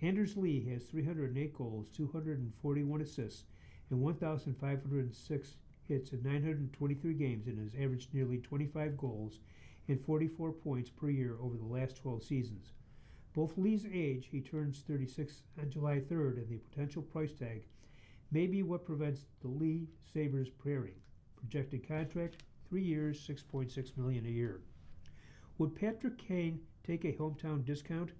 Anders Lee has 308 goals, 241 assists, and 1,506 hits in 923 games, and has averaged nearly 25 goals and 44 points per year over the last 12 seasons. Both Lee's age, he turns 36 on July 3rd, and the potential price tag may be what prevents the Lee Sabres pairing. Projected contract, 3 years, $6.6 million a year. Would Patrick Kane take a hometown discount?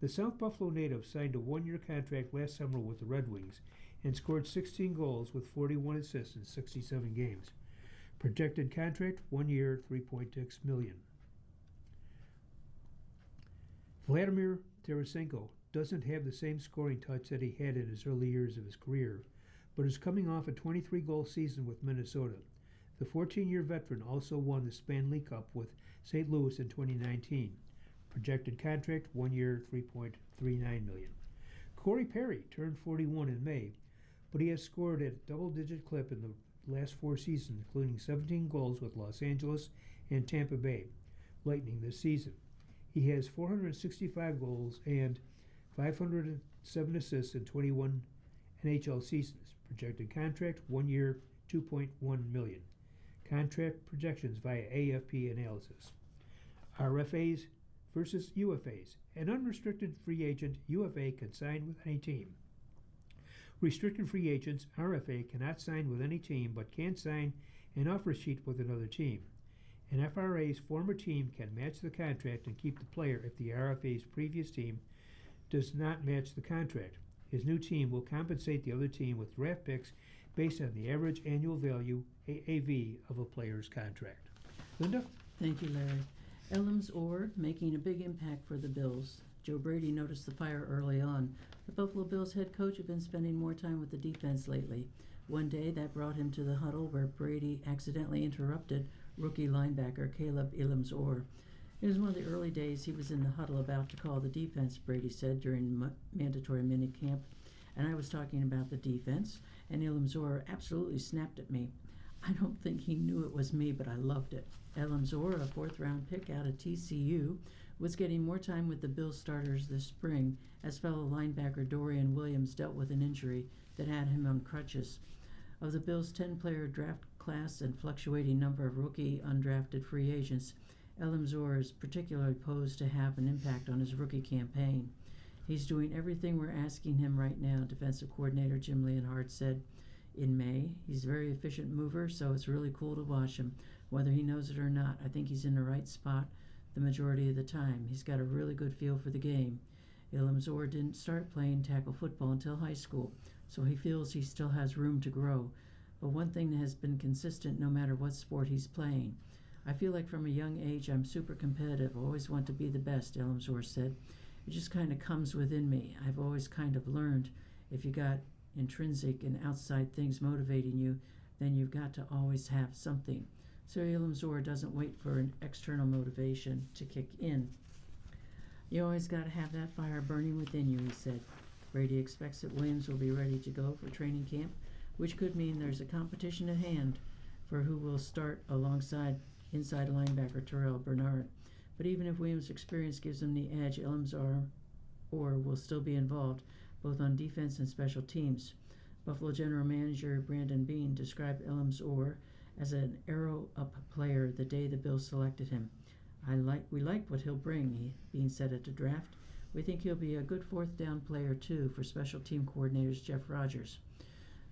The South Buffalo native signed a 1-year contract last summer with the Red Wings and scored 16 goals with 41 assists in 67 games. Projected contract, 1 year, $3.6 million. Vladimir Tarasenko doesn't have the same scoring touch that he had in his early years of his career, but is coming off a 23-goal season with Minnesota. The 14-year veteran also won the Stanley Cup with St. Louis in 2019. Projected contract, 1 year, $3.39 million. Corey Perry turned 41 in May, but he has scored at a double-digit clip in the last 4 seasons, including 17 goals with Los Angeles and Tampa Bay Lightning this season. He has 465 goals and 507 assists in 21 NHL seasons. Projected contract, 1 year, $2.1 million. contract projections via AFP analysis. RFAs versus UFAs. An unrestricted free agent UFA can sign with any team. Restricted free agents RFA cannot sign with any team but can sign an offer sheet with another team. An FRA's former team can match the contract and keep the player if the RFA's previous team does not match the contract. His new team will compensate the other team with draft picks based on the average annual value, AAV, of a player's contract. Linda? Thank you, Larry. Elms Orr making a big impact for the Bills. Joe Brady noticed the fire early on. The Buffalo Bills head coach had been spending more time with the defense lately. One day that brought him to the huddle where Brady accidentally interrupted rookie linebacker Caleb Elms Orr. It was one of the early days he was in the huddle about to call the defense, Brady said during mandatory minicamp, and I was talking about the defense, and Elms Orr absolutely snapped at me. I don't think he knew it was me, but I loved it. Elms Orr, a fourth-round pick out of TCU, was getting more time with the Bills starters this spring as fellow linebacker Dorian Williams dealt with an injury that had him on crutches. Of the Bills' 10-player draft class and fluctuating number of rookie undrafted free agents, Elms Orr is particularly posed to have an impact on his rookie campaign. He's doing everything we're asking him right now, defensive coordinator Jim Leonhard said in May. He's a very efficient mover, so it's really cool to watch him. Whether he knows it or not, I think he's in the right spot the majority of the time. He's got a really good feel for the game. Elms Orr didn't start playing tackle football until high school, so he feels he still has room to grow. But one thing that has been consistent no matter what sport he's playing. I feel like from a young age I'm super competitive. I always want to be the best, Elms Orr said. It just kind of comes within me. I've always kind of learned if you got intrinsic and outside things motivating you, then you've got to always have something. So Elms Orr doesn't wait for an external motivation to kick in. You always got to have that fire burning within you, he said. Brady expects that Williams will be ready to go for training camp, which could mean there's a competition at hand for who will start alongside inside linebacker Terrell Bernard. But even if Williams' experience gives him the edge, Elms Orr will still be involved, both on defense and special teams. Buffalo General Manager Brandon Beane described Elms Orr as an arrow-up player the day the Bills selected him. We like what he'll bring, Beane said at the draft. We think he'll be a good fourth down player, too, for special team coordinators Jeff Rogers.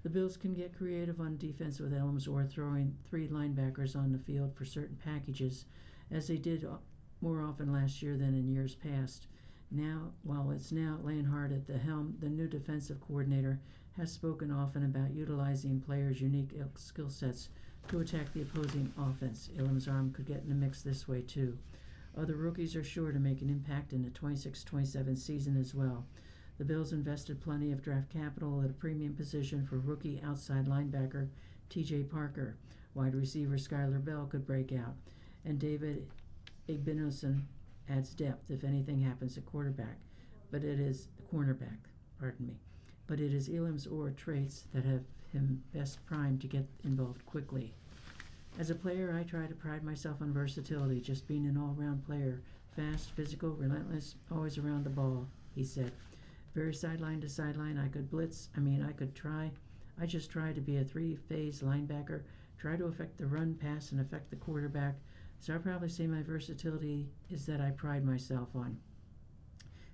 The Bills can get creative on defense with Elms Orr throwing three linebackers on the field for certain packages, as they did more often last year than in years past. Now, while it's now Leonhard at the helm, the new defensive coordinator has spoken often about utilizing players' unique skill sets to attack the opposing offense. Elms Orr could get in the mix this way, too. Other rookies are sure to make an impact in the 26-27 season as well. The Bills invested plenty of draft capital at a premium position for rookie outside linebacker T.J. Parker. Wide receiver Skylar Bell could break out, and David Igbinosun adds depth if anything happens at cornerback. But it is Elms Orr traits that have him best primed to get involved quickly. As a player, I try to pride myself on versatility, just being an all-round player, fast, physical, relentless, always around the ball, he said. Very sideline to sideline, I just try to be a three-phase linebacker, try to affect the run, pass, and affect the quarterback. So I'd probably say my versatility is that I pride myself on.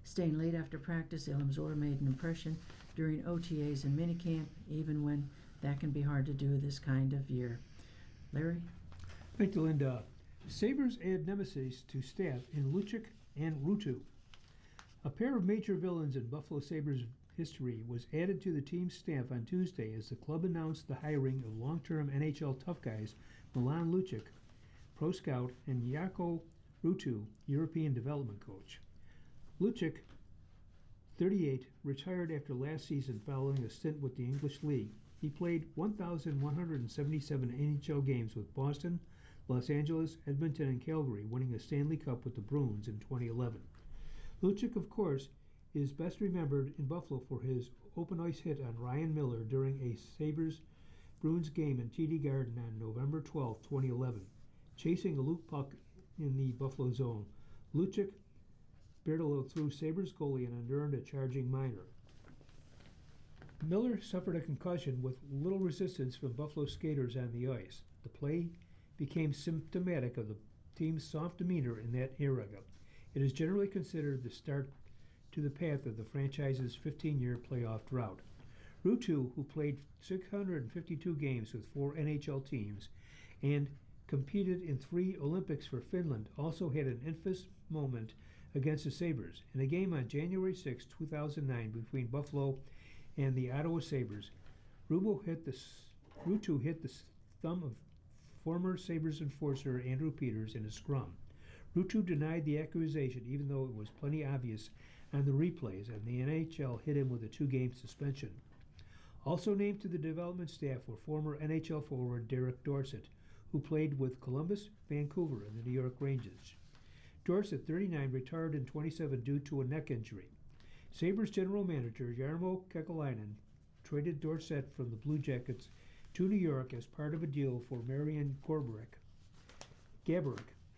Staying late after practice, Elms Orr made an impression during OTAs and minicamp, even when that can be hard to do this kind of year. Larry? Thank you, Linda. Sabres add nemesis to staff in Lucic and Ruutu. A pair of major villains in Buffalo Sabres history was added to the team's staff on Tuesday as the club announced the hiring of long-term NHL tough guys Milan Lucic, pro scout, and Jaakko Ruutu, European development coach. Lucic, 38, retired after last season following a stint with the English League. He played 1,177 NHL games with Boston, Los Angeles, Edmonton, and Calgary, winning a Stanley Cup with the Bruins in 2011. Lucic, of course, is best remembered in Buffalo for his open ice hit on Ryan Miller during a Sabres-Bruins game in TD Garden on November 12, 2011, chasing a loop puck in the Buffalo zone. Lucic barreled through Sabres goalie and earned a charging minor. Miller suffered a concussion with little resistance from Buffalo skaters on the ice. The play became symptomatic of the team's soft demeanor in that era. It is generally considered the start to the path of the franchise's 15-year playoff drought. Ruutu, who played 652 games with 4 NHL teams and competed in 3 Olympics for Finland, also had an infamous moment against the Sabres. In a game on January 6, 2009 between Buffalo and the Ottawa Sabres, Ruutu hit the thumb of former Sabres enforcer Andrew Peters in a scrum. Ruutu denied the accusation, even though it was plenty obvious on the replays, and the NHL hit him with a 2-game suspension. Also named to the development staff were former NHL forward Derek Dorsett, who played with Columbus, Vancouver, and the New York Rangers. Dorsett, 39, retired in 27 due to a neck injury. Sabres general manager Jarmo Kekalainen traded Dorsett from the Blue Jackets to New York as part of a deal for Marian Gaborik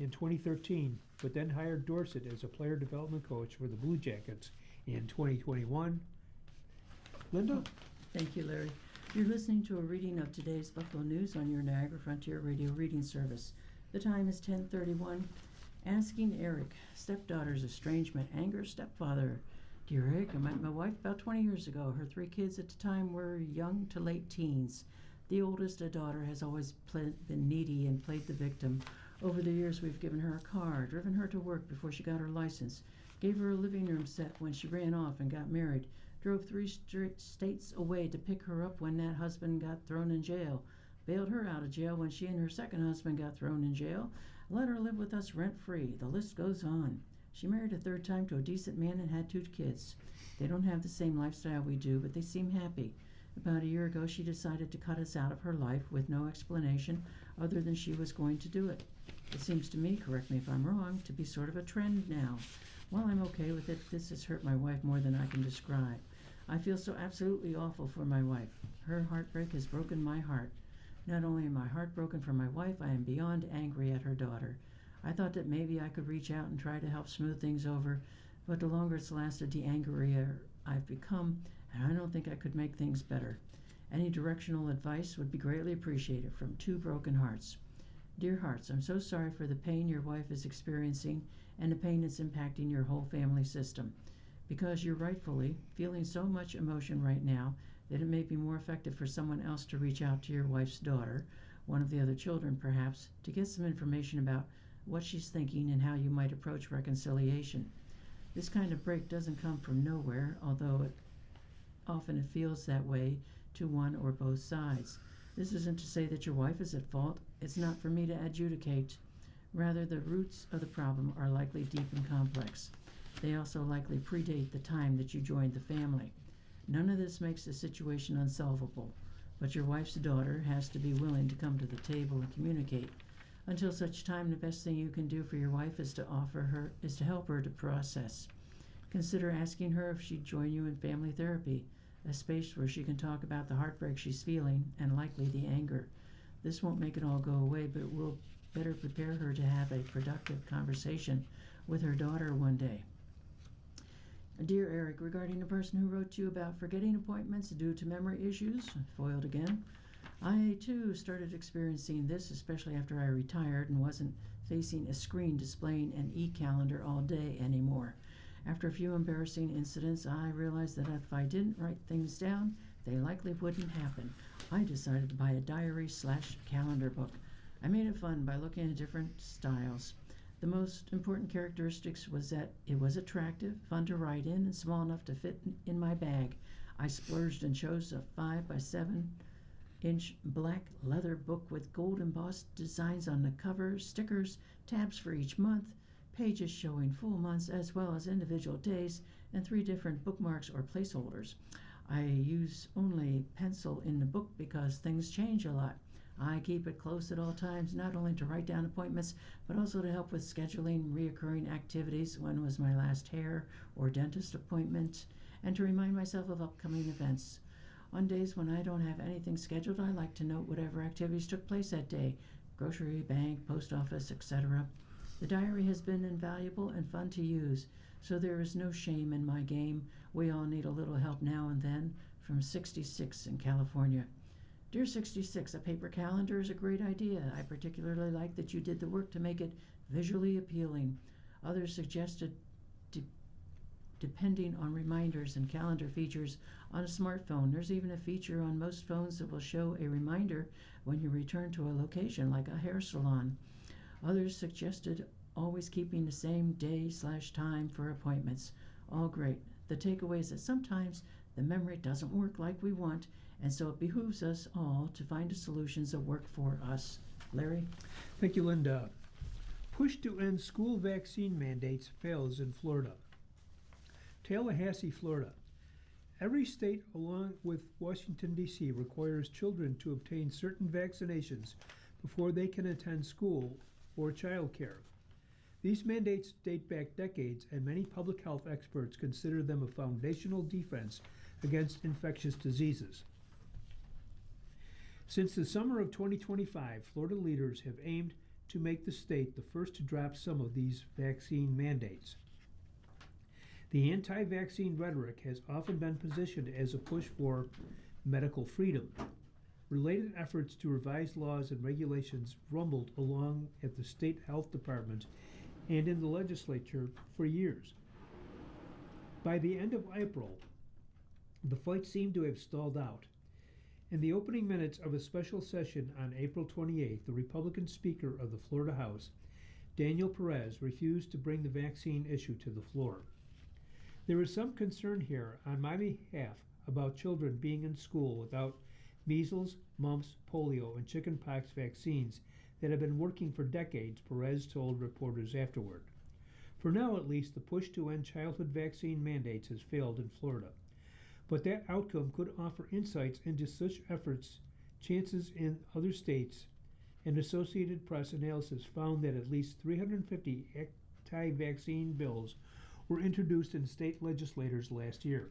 in 2013, but then hired Dorsett as a player development coach for the Blue Jackets in 2021. Linda? Thank you, Larry. You're listening to a reading of today's Buffalo News on your Niagara Frontier Radio reading service. The time is 10:31. Asking Eric, stepdaughter's estrangement angers stepfather. Dear Eric, I met my wife about 20 years ago. Her 3 kids at the time were young to late teens. The oldest, a daughter, has always been needy and played the victim. Over the years, we've given her a car, driven her to work before she got her license, gave her a living room set when she ran off and got married, drove 3 states away to pick her up when that husband got thrown in jail, bailed her out of jail when she and her second husband got thrown in jail, let her live with us rent-free. The list goes on. She married a 3rd time to a decent man and had 2 kids. They don't have the same lifestyle we do, but they seem happy. About a year ago, she decided to cut us out of her life with no explanation other than she was going to do it. It seems to me, correct me if I'm wrong, to be sort of a trend now. While I'm okay with it, this has hurt my wife more than I can describe. I feel so absolutely awful for my wife. Her heartbreak has broken my heart. Not only am I heartbroken for my wife, I am beyond angry at her daughter. I thought that maybe I could reach out and try to help smooth things over, but the longer it's lasted, the angrier I've become, and I don't think I could make things better. Any directional advice would be greatly appreciated from 2 broken hearts. Dear hearts, I'm so sorry for the pain your wife is experiencing and the pain that's impacting your whole family system, because you're rightfully feeling so much emotion right now that it may be more effective for someone else to reach out to your wife's daughter, one of the other children perhaps, to get some information about what she's thinking and how you might approach reconciliation. This kind of break doesn't come from nowhere, although often it feels that way to one or both sides. This isn't to say that your wife is at fault. It's not for me to adjudicate. Rather, the roots of the problem are likely deep and complex. They also likely predate the time that you joined the family. None of this makes the situation unsolvable, but your wife's daughter has to be willing to come to the table and communicate. Until such time, the best thing you can do for your wife is to help her to process. Consider asking her if she'd join you in family therapy, a space where she can talk about the heartbreak she's feeling and likely the anger. This won't make it all go away, but it will better prepare her to have a productive conversation with her daughter one day. Dear Eric, regarding the person who wrote to you about forgetting appointments due to memory issues, foiled again, I too started experiencing this, especially after I retired and wasn't facing a screen displaying an e-calendar all day anymore. After a few embarrassing incidents, I realized that if I didn't write things down, they likely wouldn't happen. I decided to buy a diary/calendar book. I made it fun by looking at different styles. The most important characteristics was that it was attractive, fun to write in, and small enough to fit in my bag. I splurged and chose a 5x7-inch black leather book with gold embossed designs on the cover, stickers, tabs for each month, pages showing full months as well as individual days, and 3 different bookmarks or placeholders. I use only pencil in the book because things change a lot. I keep it close at all times, not only to write down appointments, but also to help with scheduling reoccurring activities, when was my last hair or dentist appointment, and to remind myself of upcoming events. On days when I don't have anything scheduled, I like to note whatever activities took place that day, grocery, bank, post office, etc. The diary has been invaluable and fun to use, so there is no shame in my game. We all need a little help now and then. From 66 in California. Dear 66, a paper calendar is a great idea. I particularly like that you did the work to make it visually appealing. Others suggested depending on reminders and calendar features on a smartphone. There's even a feature on most phones that will show a reminder when you return to a location, like a hair salon. Others suggested always keeping the same day/time for appointments. All great. The takeaway is that sometimes the memory doesn't work like we want, and so it behooves us all to find the solutions that work for us. Larry? Thank you, Linda. Push to end school vaccine mandates fails in Florida. Tallahassee, Florida. Every state, along with Washington, D.C., requires children to obtain certain vaccinations before they can attend school or child care. These mandates date back decades, and many public health experts consider them a foundational defense against infectious diseases. Since the summer of 2025, Florida leaders have aimed to make the state the first to drop some of these vaccine mandates. The anti-vaccine rhetoric has often been positioned as a push for medical freedom. Related efforts to revise laws and regulations rumbled along at the state health department and in the legislature for years. By the end of April, the fight seemed to have stalled out. In the opening minutes of a special session on April 28th, the Republican Speaker of the Florida House, Daniel Perez, refused to bring the vaccine issue to the floor. There is some concern here on my behalf about children being in school without measles, mumps, polio, and chickenpox vaccines that have been working for decades, Perez told reporters afterward. For now, at least, the push to end childhood vaccine mandates has failed in Florida. But that outcome could offer insights into such efforts, chances in other states, and Associated Press analysis found that at least 350 anti-vaccine bills were introduced in state legislatures last year.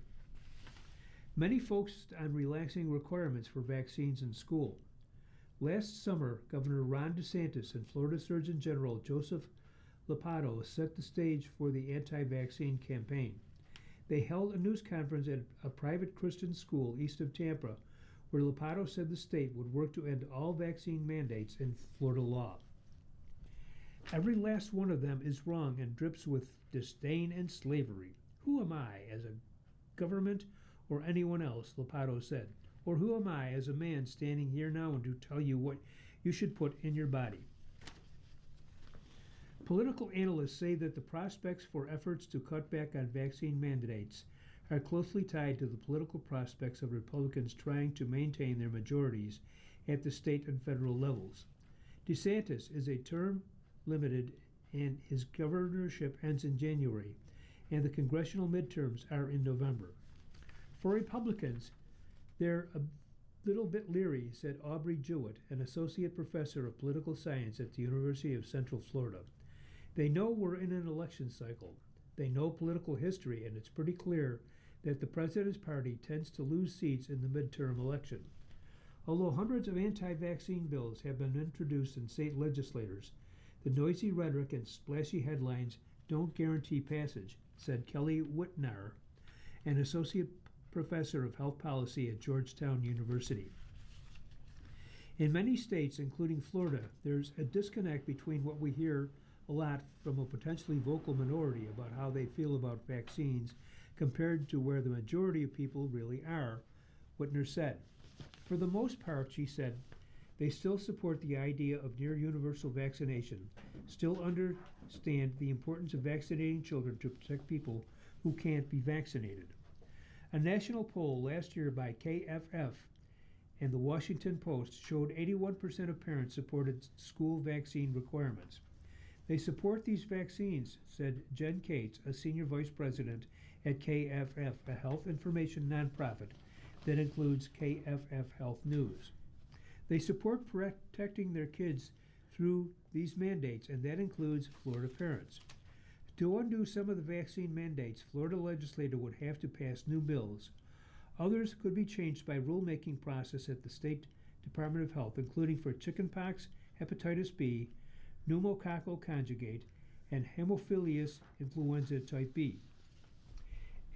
Many focused on relaxing requirements for vaccines in school. Last summer, Governor Ron DeSantis and Florida Surgeon General Joseph Ladapo set the stage for the anti-vaccine campaign. They held a news conference at a private Christian school east of Tampa, where Ladapo said the state would work to end all vaccine mandates in Florida law. Every last one of them is wrong and drips with disdain and slavery. Who am I as a government or anyone else, Ladapo said, or who am I as a man standing here now and to tell you what you should put in your body? Political analysts say that the prospects for efforts to cut back on vaccine mandates are closely tied to the political prospects of Republicans trying to maintain their majorities at the state and federal levels. DeSantis is a term limited and his governorship ends in January, and the congressional midterms are in November. For Republicans, they're a little bit leery, said Aubrey Jewett, an associate professor of political science at the University of Central Florida. They know we're in an election cycle. They know political history, and it's pretty clear that the president's party tends to lose seats in the midterm election. Although hundreds of anti-vaccine bills have been introduced in state legislatures, the noisy rhetoric and splashy headlines don't guarantee passage, said Kelly Whitnar, an associate professor of health policy at Georgetown University. In many states, including Florida, there's a disconnect between what we hear a lot from a potentially vocal minority about how they feel about vaccines compared to where the majority of people really are, Whitner said. For the most part, she said, they still support the idea of near universal vaccination, still understand the importance of vaccinating children to protect people who can't be vaccinated. A national poll last year by KFF and the Washington Post showed 81% of parents supported school vaccine requirements. They support these vaccines, said Jen Cates, a senior vice president at KFF, a health information nonprofit that includes KFF Health News. They support protecting their kids through these mandates, and that includes Florida parents. To undo some of the vaccine mandates, Florida legislators would have to pass new bills. Others could be changed by rulemaking process at the State Department of Health, including for chickenpox, hepatitis B, pneumococcal conjugate, and Haemophilus influenza type B.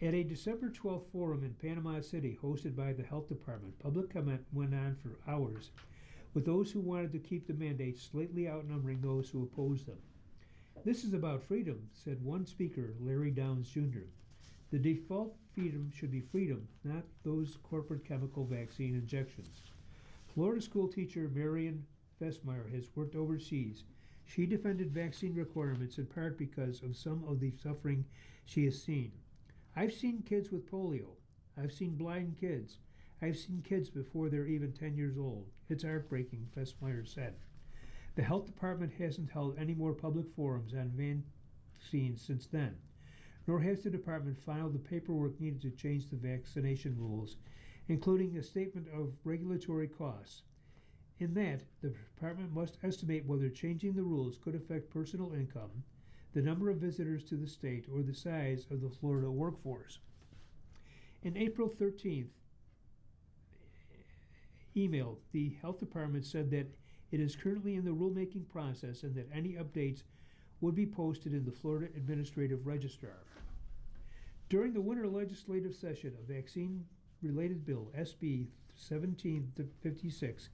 At a December 12th forum in Panama City hosted by the Health Department, public comment went on for hours, with those who wanted to keep the mandates slightly outnumbering those who opposed them. "This is about freedom," said one speaker, Larry Downs Jr. "The default freedom should be freedom, not those corporate chemical vaccine injections." Florida school teacher Marion Fessmeyer has worked overseas. She defended vaccine requirements in part because of some of the suffering she has seen. "I've seen kids with polio. I've seen blind kids. I've seen kids before they're even 10 years old. It's heartbreaking," Fessmeyer said. The health department hasn't held any more public forums on vaccines since then, nor has the department filed the paperwork needed to change the vaccination rules, including a statement of regulatory costs. In that, the department must estimate whether changing the rules could affect personal income, the number of visitors to the state, or the size of the Florida workforce. In April 13th email, the health department said that it is currently in the rulemaking process and that any updates would be posted in the Florida Administrative Registrar. During the winter legislative session, a vaccine-related bill, SB 1756,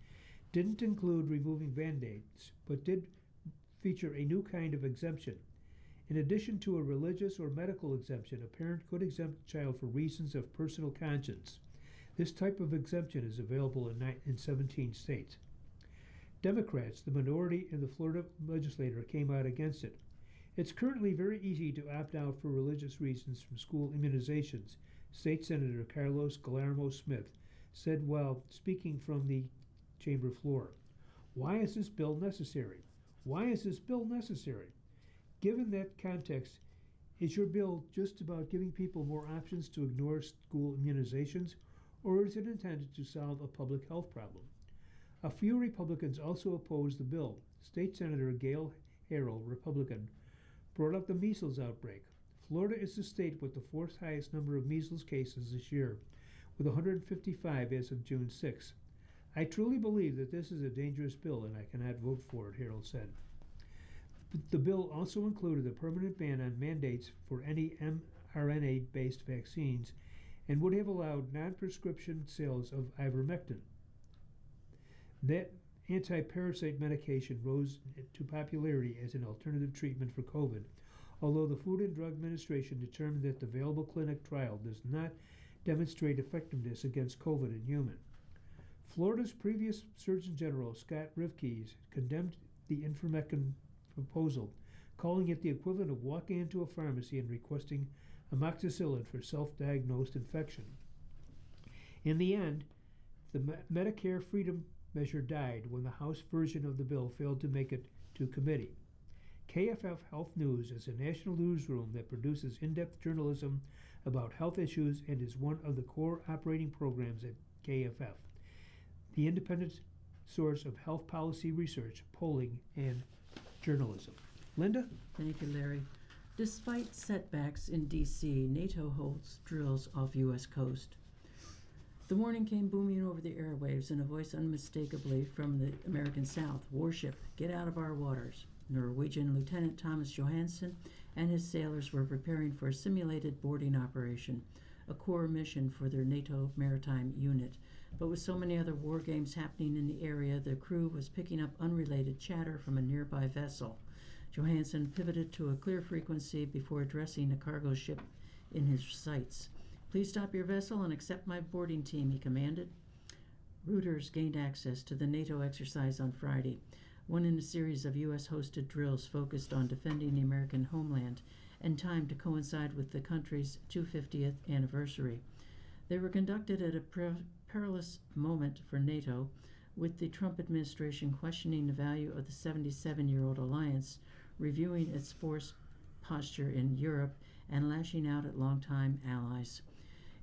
didn't include removing band-aids, but did feature a new kind of exemption. In addition to a religious or medical exemption, a parent could exempt a child for reasons of personal conscience. This type of exemption is available in 17 states. Democrats, the minority in the Florida legislature, came out against it. "It's currently very easy to opt out for religious reasons from school immunizations," State Senator Carlos Guillermo Smith said while speaking from the chamber floor. "Why is this bill necessary? Why is this bill necessary? Given that context, is your bill just about giving people more options to ignore school immunizations, or is it intended to solve a public health problem?" A few Republicans also opposed the bill. State Senator Gail Harrell, Republican, brought up the measles outbreak. Florida is the state with the fourth highest number of measles cases this year, with 155 as of June 6. "I truly believe that this is a dangerous bill and I cannot vote for it," Harrell said. The bill also included a permanent ban on mandates for any mRNA-based vaccines and would have allowed non-prescription sales of ivermectin. That anti-parasite medication rose to popularity as an alternative treatment for COVID, although the Food and Drug Administration determined that the available clinic trial does not demonstrate effectiveness against COVID in humans. Florida's previous Surgeon General, Scott Rivkees, condemned the ivermectin proposal, calling it the equivalent of walking into a pharmacy and requesting amoxicillin for self-diagnosed infection. In the end, the Medicare Freedom Measure died when the House version of the bill failed to make it to committee. KFF Health News is a national newsroom that produces in-depth journalism about health issues and is one of the core operating programs at KFF, the independent source of health policy research, polling, and journalism. Linda? Thank you, Larry. Despite setbacks in D.C., NATO holds drills off U.S. coast. The warning came booming over the airwaves in a voice unmistakably from the American South. "Warship, get out of our waters." Norwegian Lieutenant Thomas Johansen and his sailors were preparing for a simulated boarding operation, a core mission for their NATO maritime unit. But with so many other war games happening in the area, the crew was picking up unrelated chatter from a nearby vessel. Johansen pivoted to a clear frequency before addressing a cargo ship in his sights. "Please stop your vessel and accept my boarding team," he commanded. Reuters gained access to the NATO exercise on Friday, one in a series of U.S.-hosted drills focused on defending the American homeland and timed to coincide with the country's 250th anniversary. They were conducted at a perilous moment for NATO, with the Trump administration questioning the value of the 77-year-old alliance, reviewing its force posture in Europe, and lashing out at longtime allies.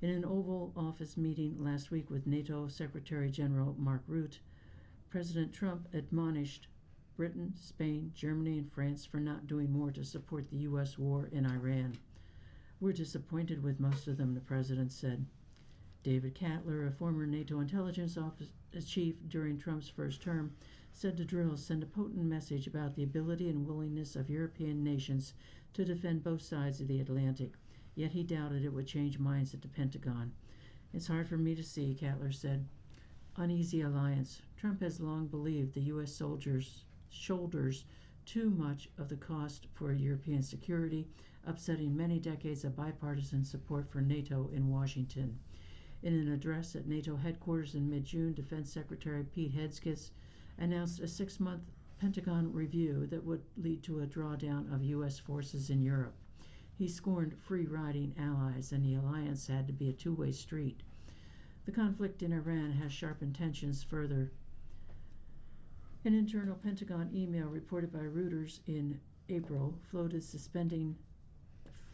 In an Oval Office meeting last week with NATO Secretary General Mark Rutte, President Trump admonished Britain, Spain, Germany, and France for not doing more to support the U.S. war in Iran. "We're disappointed with most of them," the president said. David Cattler, a former NATO intelligence office chief during Trump's first term, said the drills send a potent message about the ability and willingness of European nations to defend both sides of the Atlantic. yet he doubted it would change minds at the Pentagon. It's hard for me to see, Cattler said. Uneasy alliance. Trump has long believed the U.S. soldiers shoulders too much of the cost for European security, upsetting many decades of bipartisan support for NATO in Washington. In an address at NATO headquarters in mid-June, Defense Secretary Pete Hegseth announced a 6-month Pentagon review that would lead to a drawdown of U.S. forces in Europe. He scorned free-riding allies, and the alliance had to be a two-way street. The conflict in Iran has sharpened tensions further. An internal Pentagon email reported by Reuters in April floated suspending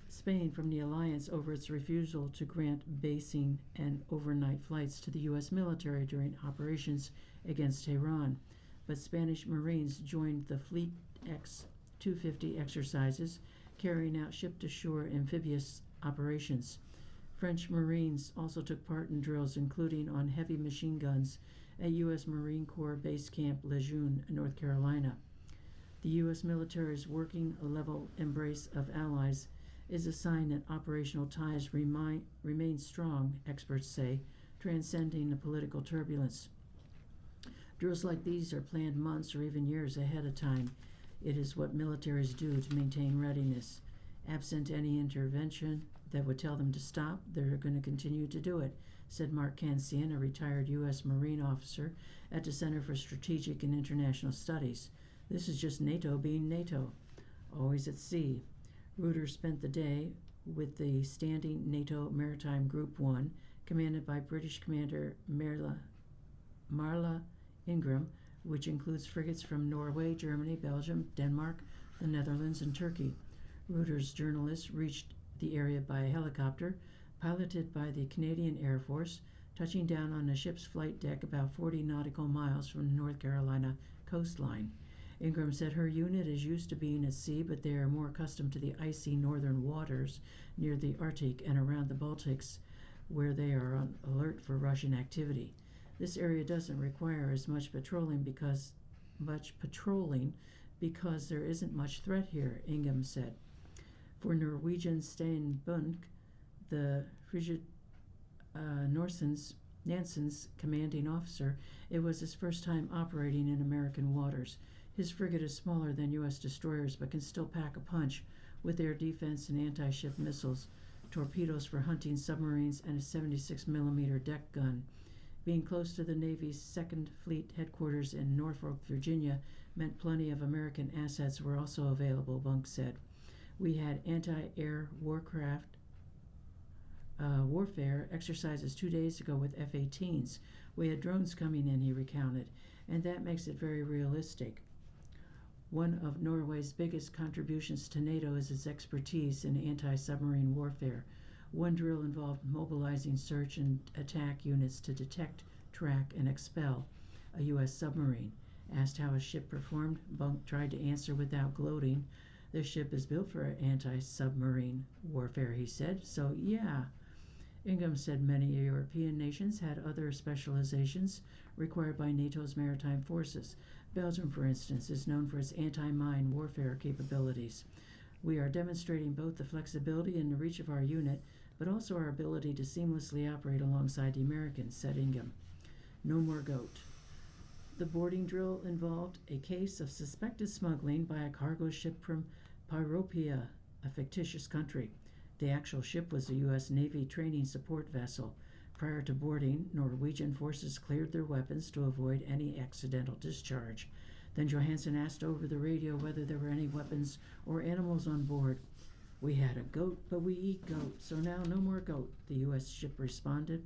Spain from the alliance over its refusal to grant basing and overnight flights to the U.S. military during operations against Tehran. But Spanish Marines joined the Fleet X-250 exercises, carrying out ship-to-shore amphibious operations. French Marines also took part in drills, including on heavy machine guns at U.S. Marine Corps Base Camp Lejeune, North Carolina. The U.S. military's working level embrace of allies is a sign that operational ties remain strong, experts say, transcending the political turbulence. Drills like these are planned months or even years ahead of time. It is what militaries do to maintain readiness. Absent any intervention that would tell them to stop, they're going to continue to do it, said Mark Kansian, a retired U.S. Marine officer at the Center for Strategic and International Studies. This is just NATO being NATO, always at sea. Reuters spent the day with the standing NATO Maritime Group 1, commanded by British Commander Marla Ingram, which includes frigates from Norway, Germany, Belgium, Denmark, the Netherlands, and Turkey. Reuters journalists reached the area by helicopter, piloted by the Canadian Air Force, touching down on the ship's flight deck about 40 nautical miles from the North Carolina coastline. Ingram said her unit is used to being at sea, but they are more accustomed to the icy northern waters near the Arctic and around the Baltics, where they are on alert for Russian activity. This area doesn't require as much patrolling because there isn't much threat here, Ingram said. For Norwegian Sten Bunk, the Frigid Nansen's commanding officer, it was his first time operating in American waters. His frigate is smaller than U.S. destroyers but can still pack a punch with air defense and anti-ship missiles, torpedoes for hunting submarines, and a 76-millimeter deck gun. Being close to the Navy's 2nd Fleet headquarters in Norfolk, Virginia, meant plenty of American assets were also available, Bunk said. We had anti-air warfare exercises 2 days ago with F-18s. We had drones coming in, he recounted, and that makes it very realistic. One of Norway's biggest contributions to NATO is its expertise in anti-submarine warfare. One drill involved mobilizing search and attack units to detect, track, and expel a U.S. submarine. Asked how his ship performed, Bunk tried to answer without gloating. The ship is built for anti-submarine warfare, he said, so yeah. Ingham said many European nations had other specializations required by NATO's maritime forces. Belgium, for instance, is known for its anti-mine warfare capabilities. We are demonstrating both the flexibility and the reach of our unit, but also our ability to seamlessly operate alongside the Americans, said Ingham. No more GOAT. The boarding drill involved a case of suspected smuggling by a cargo ship from Pyropia, a fictitious country. The actual ship was a U.S. Navy training support vessel. Prior to boarding, Norwegian forces cleared their weapons to avoid any accidental discharge. Then Johansson asked over the radio whether there were any weapons or animals on board. We had a goat, but we eat goat, so now no more goat, the U.S. ship responded.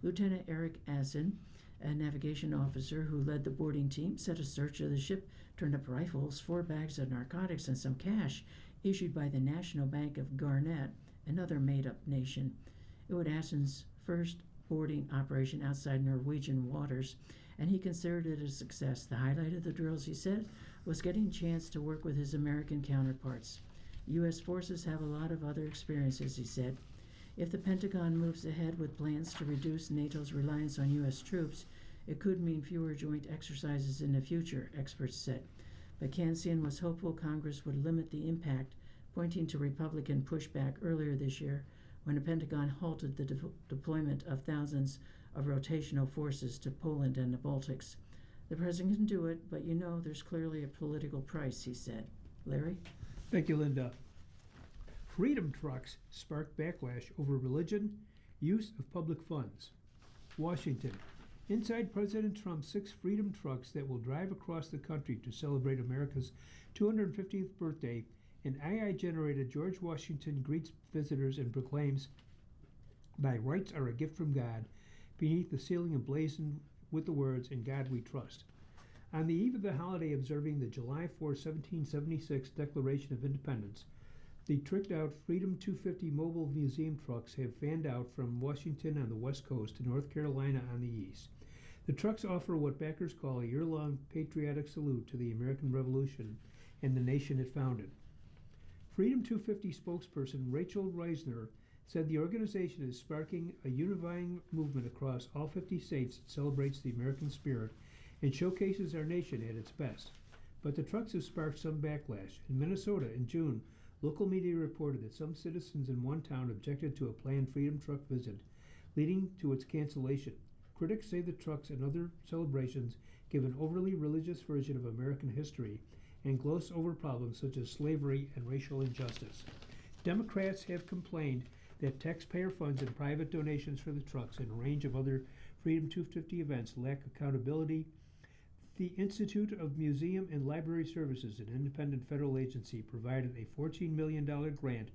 Lieutenant Eric Asin, a navigation officer who led the boarding team, said a search of the ship turned up rifles, 4 bags of narcotics, and some cash issued by the National Bank of Garnet, another made-up nation. It was Asin's first boarding operation outside Norwegian waters, and he considered it a success. The highlight of the drills, he said, was getting a chance to work with his American counterparts. U.S. forces have a lot of other experiences, he said. If the Pentagon moves ahead with plans to reduce NATO's reliance on U.S. troops, it could mean fewer joint exercises in the future, experts said. But Kansian was hopeful Congress would limit the impact pointing to Republican pushback earlier this year when the Pentagon halted the deployment of thousands of rotational forces to Poland and the Baltics. The president can do it, but there's clearly a political price, he said. Larry? Thank you, Linda. Freedom trucks spark backlash over religion, use of public funds. Washington. Inside President Trump's 6 Freedom trucks that will drive across the country to celebrate America's 250th birthday, an AI-generated George Washington greets visitors and proclaims, "Thy rights are a gift from God," beneath the ceiling emblazoned with the words, "In God we trust." On the eve of the holiday observing the July 4, 1776 Declaration of Independence, the tricked-out Freedom 250 mobile museum trucks have fanned out from Washington on the west coast to North Carolina on the east. The trucks offer what backers call a year-long patriotic salute to the American Revolution and the nation it founded. Freedom 250 spokesperson Rachel Reisner said the organization is sparking a unifying movement across all 50 states that celebrates the American spirit and showcases our nation at its best. But the trucks have sparked some backlash. In Minnesota, in June, local media reported that some citizens in one town objected to a planned Freedom Truck visit, leading to its cancellation. Critics say the trucks and other celebrations give an overly religious version of American history and gloss over problems such as slavery and racial injustice. Democrats have complained that taxpayer funds and private donations for the trucks and a range of other Freedom 250 events lack accountability. The Institute of Museum and Library Services, an independent federal agency, provided a $14 million grant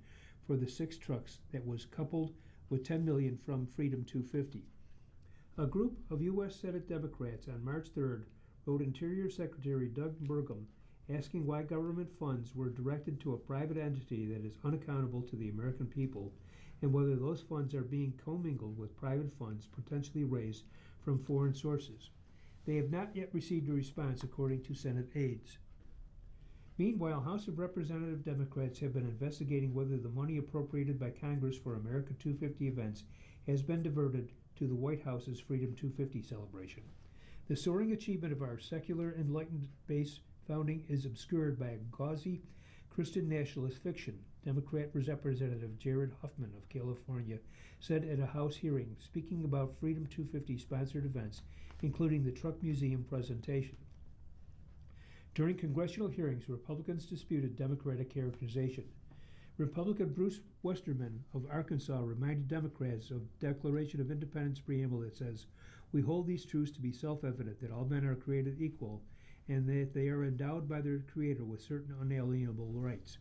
for the 6 trucks that was coupled with $10 million from Freedom 250. A group of U.S. Senate Democrats on March 3rd wrote Interior Secretary Doug Burgum asking why government funds were directed to a private entity that is unaccountable to the American people and whether those funds are being commingled with private funds potentially raised from foreign sources. They have not yet received a response, according to Senate aides. Meanwhile, House of Representative Democrats have been investigating whether the money appropriated by Congress for America 250 events has been diverted to the White House's Freedom 250 celebration. The soaring achievement of our secular, enlightened base founding is obscured by a gauzy Christian nationalist fiction, Democrat Representative Jared Huffman of California said at a House hearing, speaking about Freedom 250 sponsored events, including the Truck Museum presentation. During congressional hearings, Republicans disputed Democratic characterization. Republican Bruce Westerman of Arkansas reminded Democrats of Declaration of Independence preamble that says, "We hold these truths to be self-evident, that all men are created equal, and that they are endowed by their Creator with certain unalienable rights."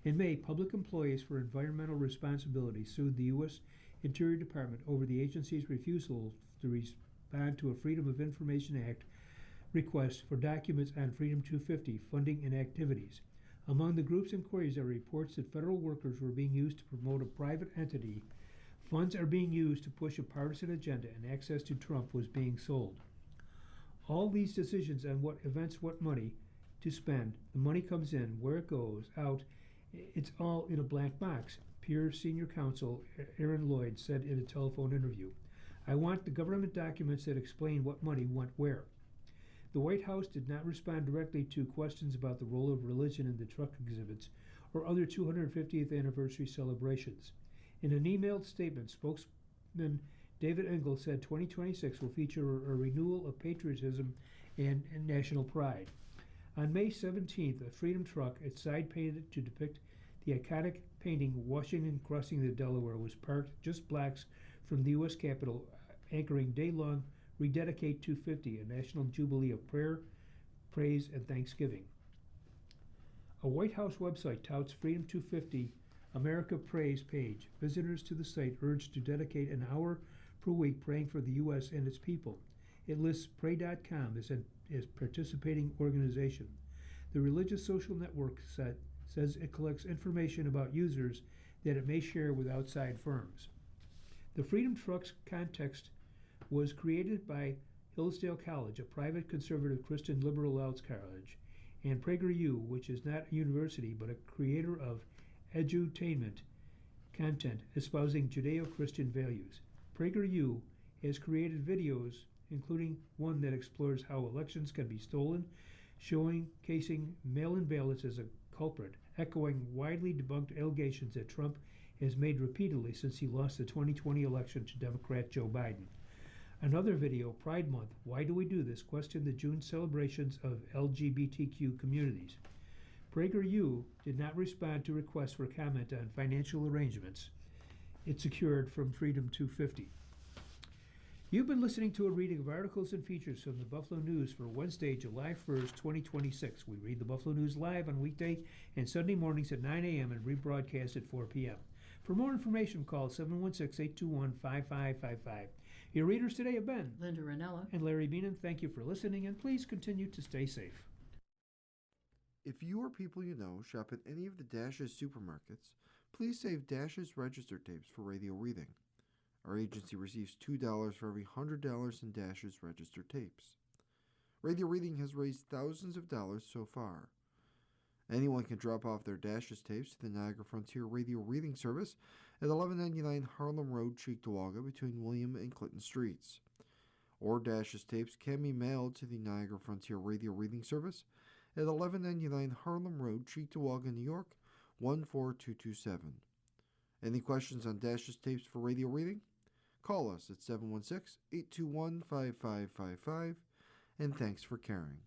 In May, public employees for environmental responsibility sued the U.S. Interior Department over the agency's refusal to respond to a Freedom of Information Act request for documents on Freedom 250 funding and activities. Among the group's inquiries are reports that federal workers were being used to promote a private entity, funds are being used to push a partisan agenda, and access to Trump was being sold. All these decisions on what events, what money to spend, the money comes in, where it goes out, it's all in a black box, Peer Senior Counsel Aaron Lloyd said in a telephone interview. "I want the government documents that explain what money went where." The White House did not respond directly to questions about the role of religion in the truck exhibits or other 250th anniversary celebrations. In an emailed statement, spokesman David Engel said 2026 will feature a renewal of patriotism and national pride. On May 17th, a Freedom truck, its side painted to depict the iconic painting Washington crossing the Delaware, was parked just blocks from the U.S. Capitol, anchoring day-long Rededicate 250, a national jubilee of prayer, praise, and thanksgiving. A White House website touts Freedom 250 America Prays page. Visitors to the site urged to dedicate an hour per week praying for the U.S. and its people. It lists Pray.com as participating organization. The religious social network says it collects information about users that it may share with outside firms. The Freedom Trucks context was created by Hillsdale College, a private conservative Christian liberal arts college, and PragerU, which is not a university but a creator of edutainment content espousing Judeo-Christian values. PragerU has created videos, including one that explores how elections can be stolen, showcasing mail-in ballots as a culprit, echoing widely debunked allegations that Trump has made repeatedly since he lost the 2020 election to Democrat Joe Biden. Another video, Pride Month, Why Do We Do This?, questioned the June celebrations of LGBTQ communities. PragerU did not respond to requests for comment on financial arrangements it secured from Freedom 250. You've been listening to a reading of articles and features from the Buffalo News for Wednesday, July 1st, 2026. We read the Buffalo News live on weekday and Sunday mornings at 9 a.m. and rebroadcast at 4 p.m. For more information, call 716-821-5555. Your readers today have been Linda Ranella and Larry Beenan. Thank you for listening, and please continue to stay safe. If you or people you know shop at any of the Dash's supermarkets, please save Dash's register tapes for radio reading. Our agency receives $2 for every $100 in Dash's register tapes. Radio reading has raised thousands of dollars so far. Anyone can drop off their Dash's tapes to the Niagara Frontier Radio Reading Service at 1199 Harlem Road, Cheektowaga, between William and Clinton Streets. Or Dash's tapes can be mailed to the Niagara Frontier Radio Reading Service at 1199 Harlem Road, Cheektowaga, New York, 14227. Any questions on Dash's tapes for radio reading? Call us at 716-821-5555, and thanks for caring.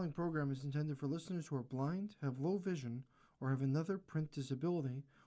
following program is intended for listeners who are blind, have low vision, or have another print disability,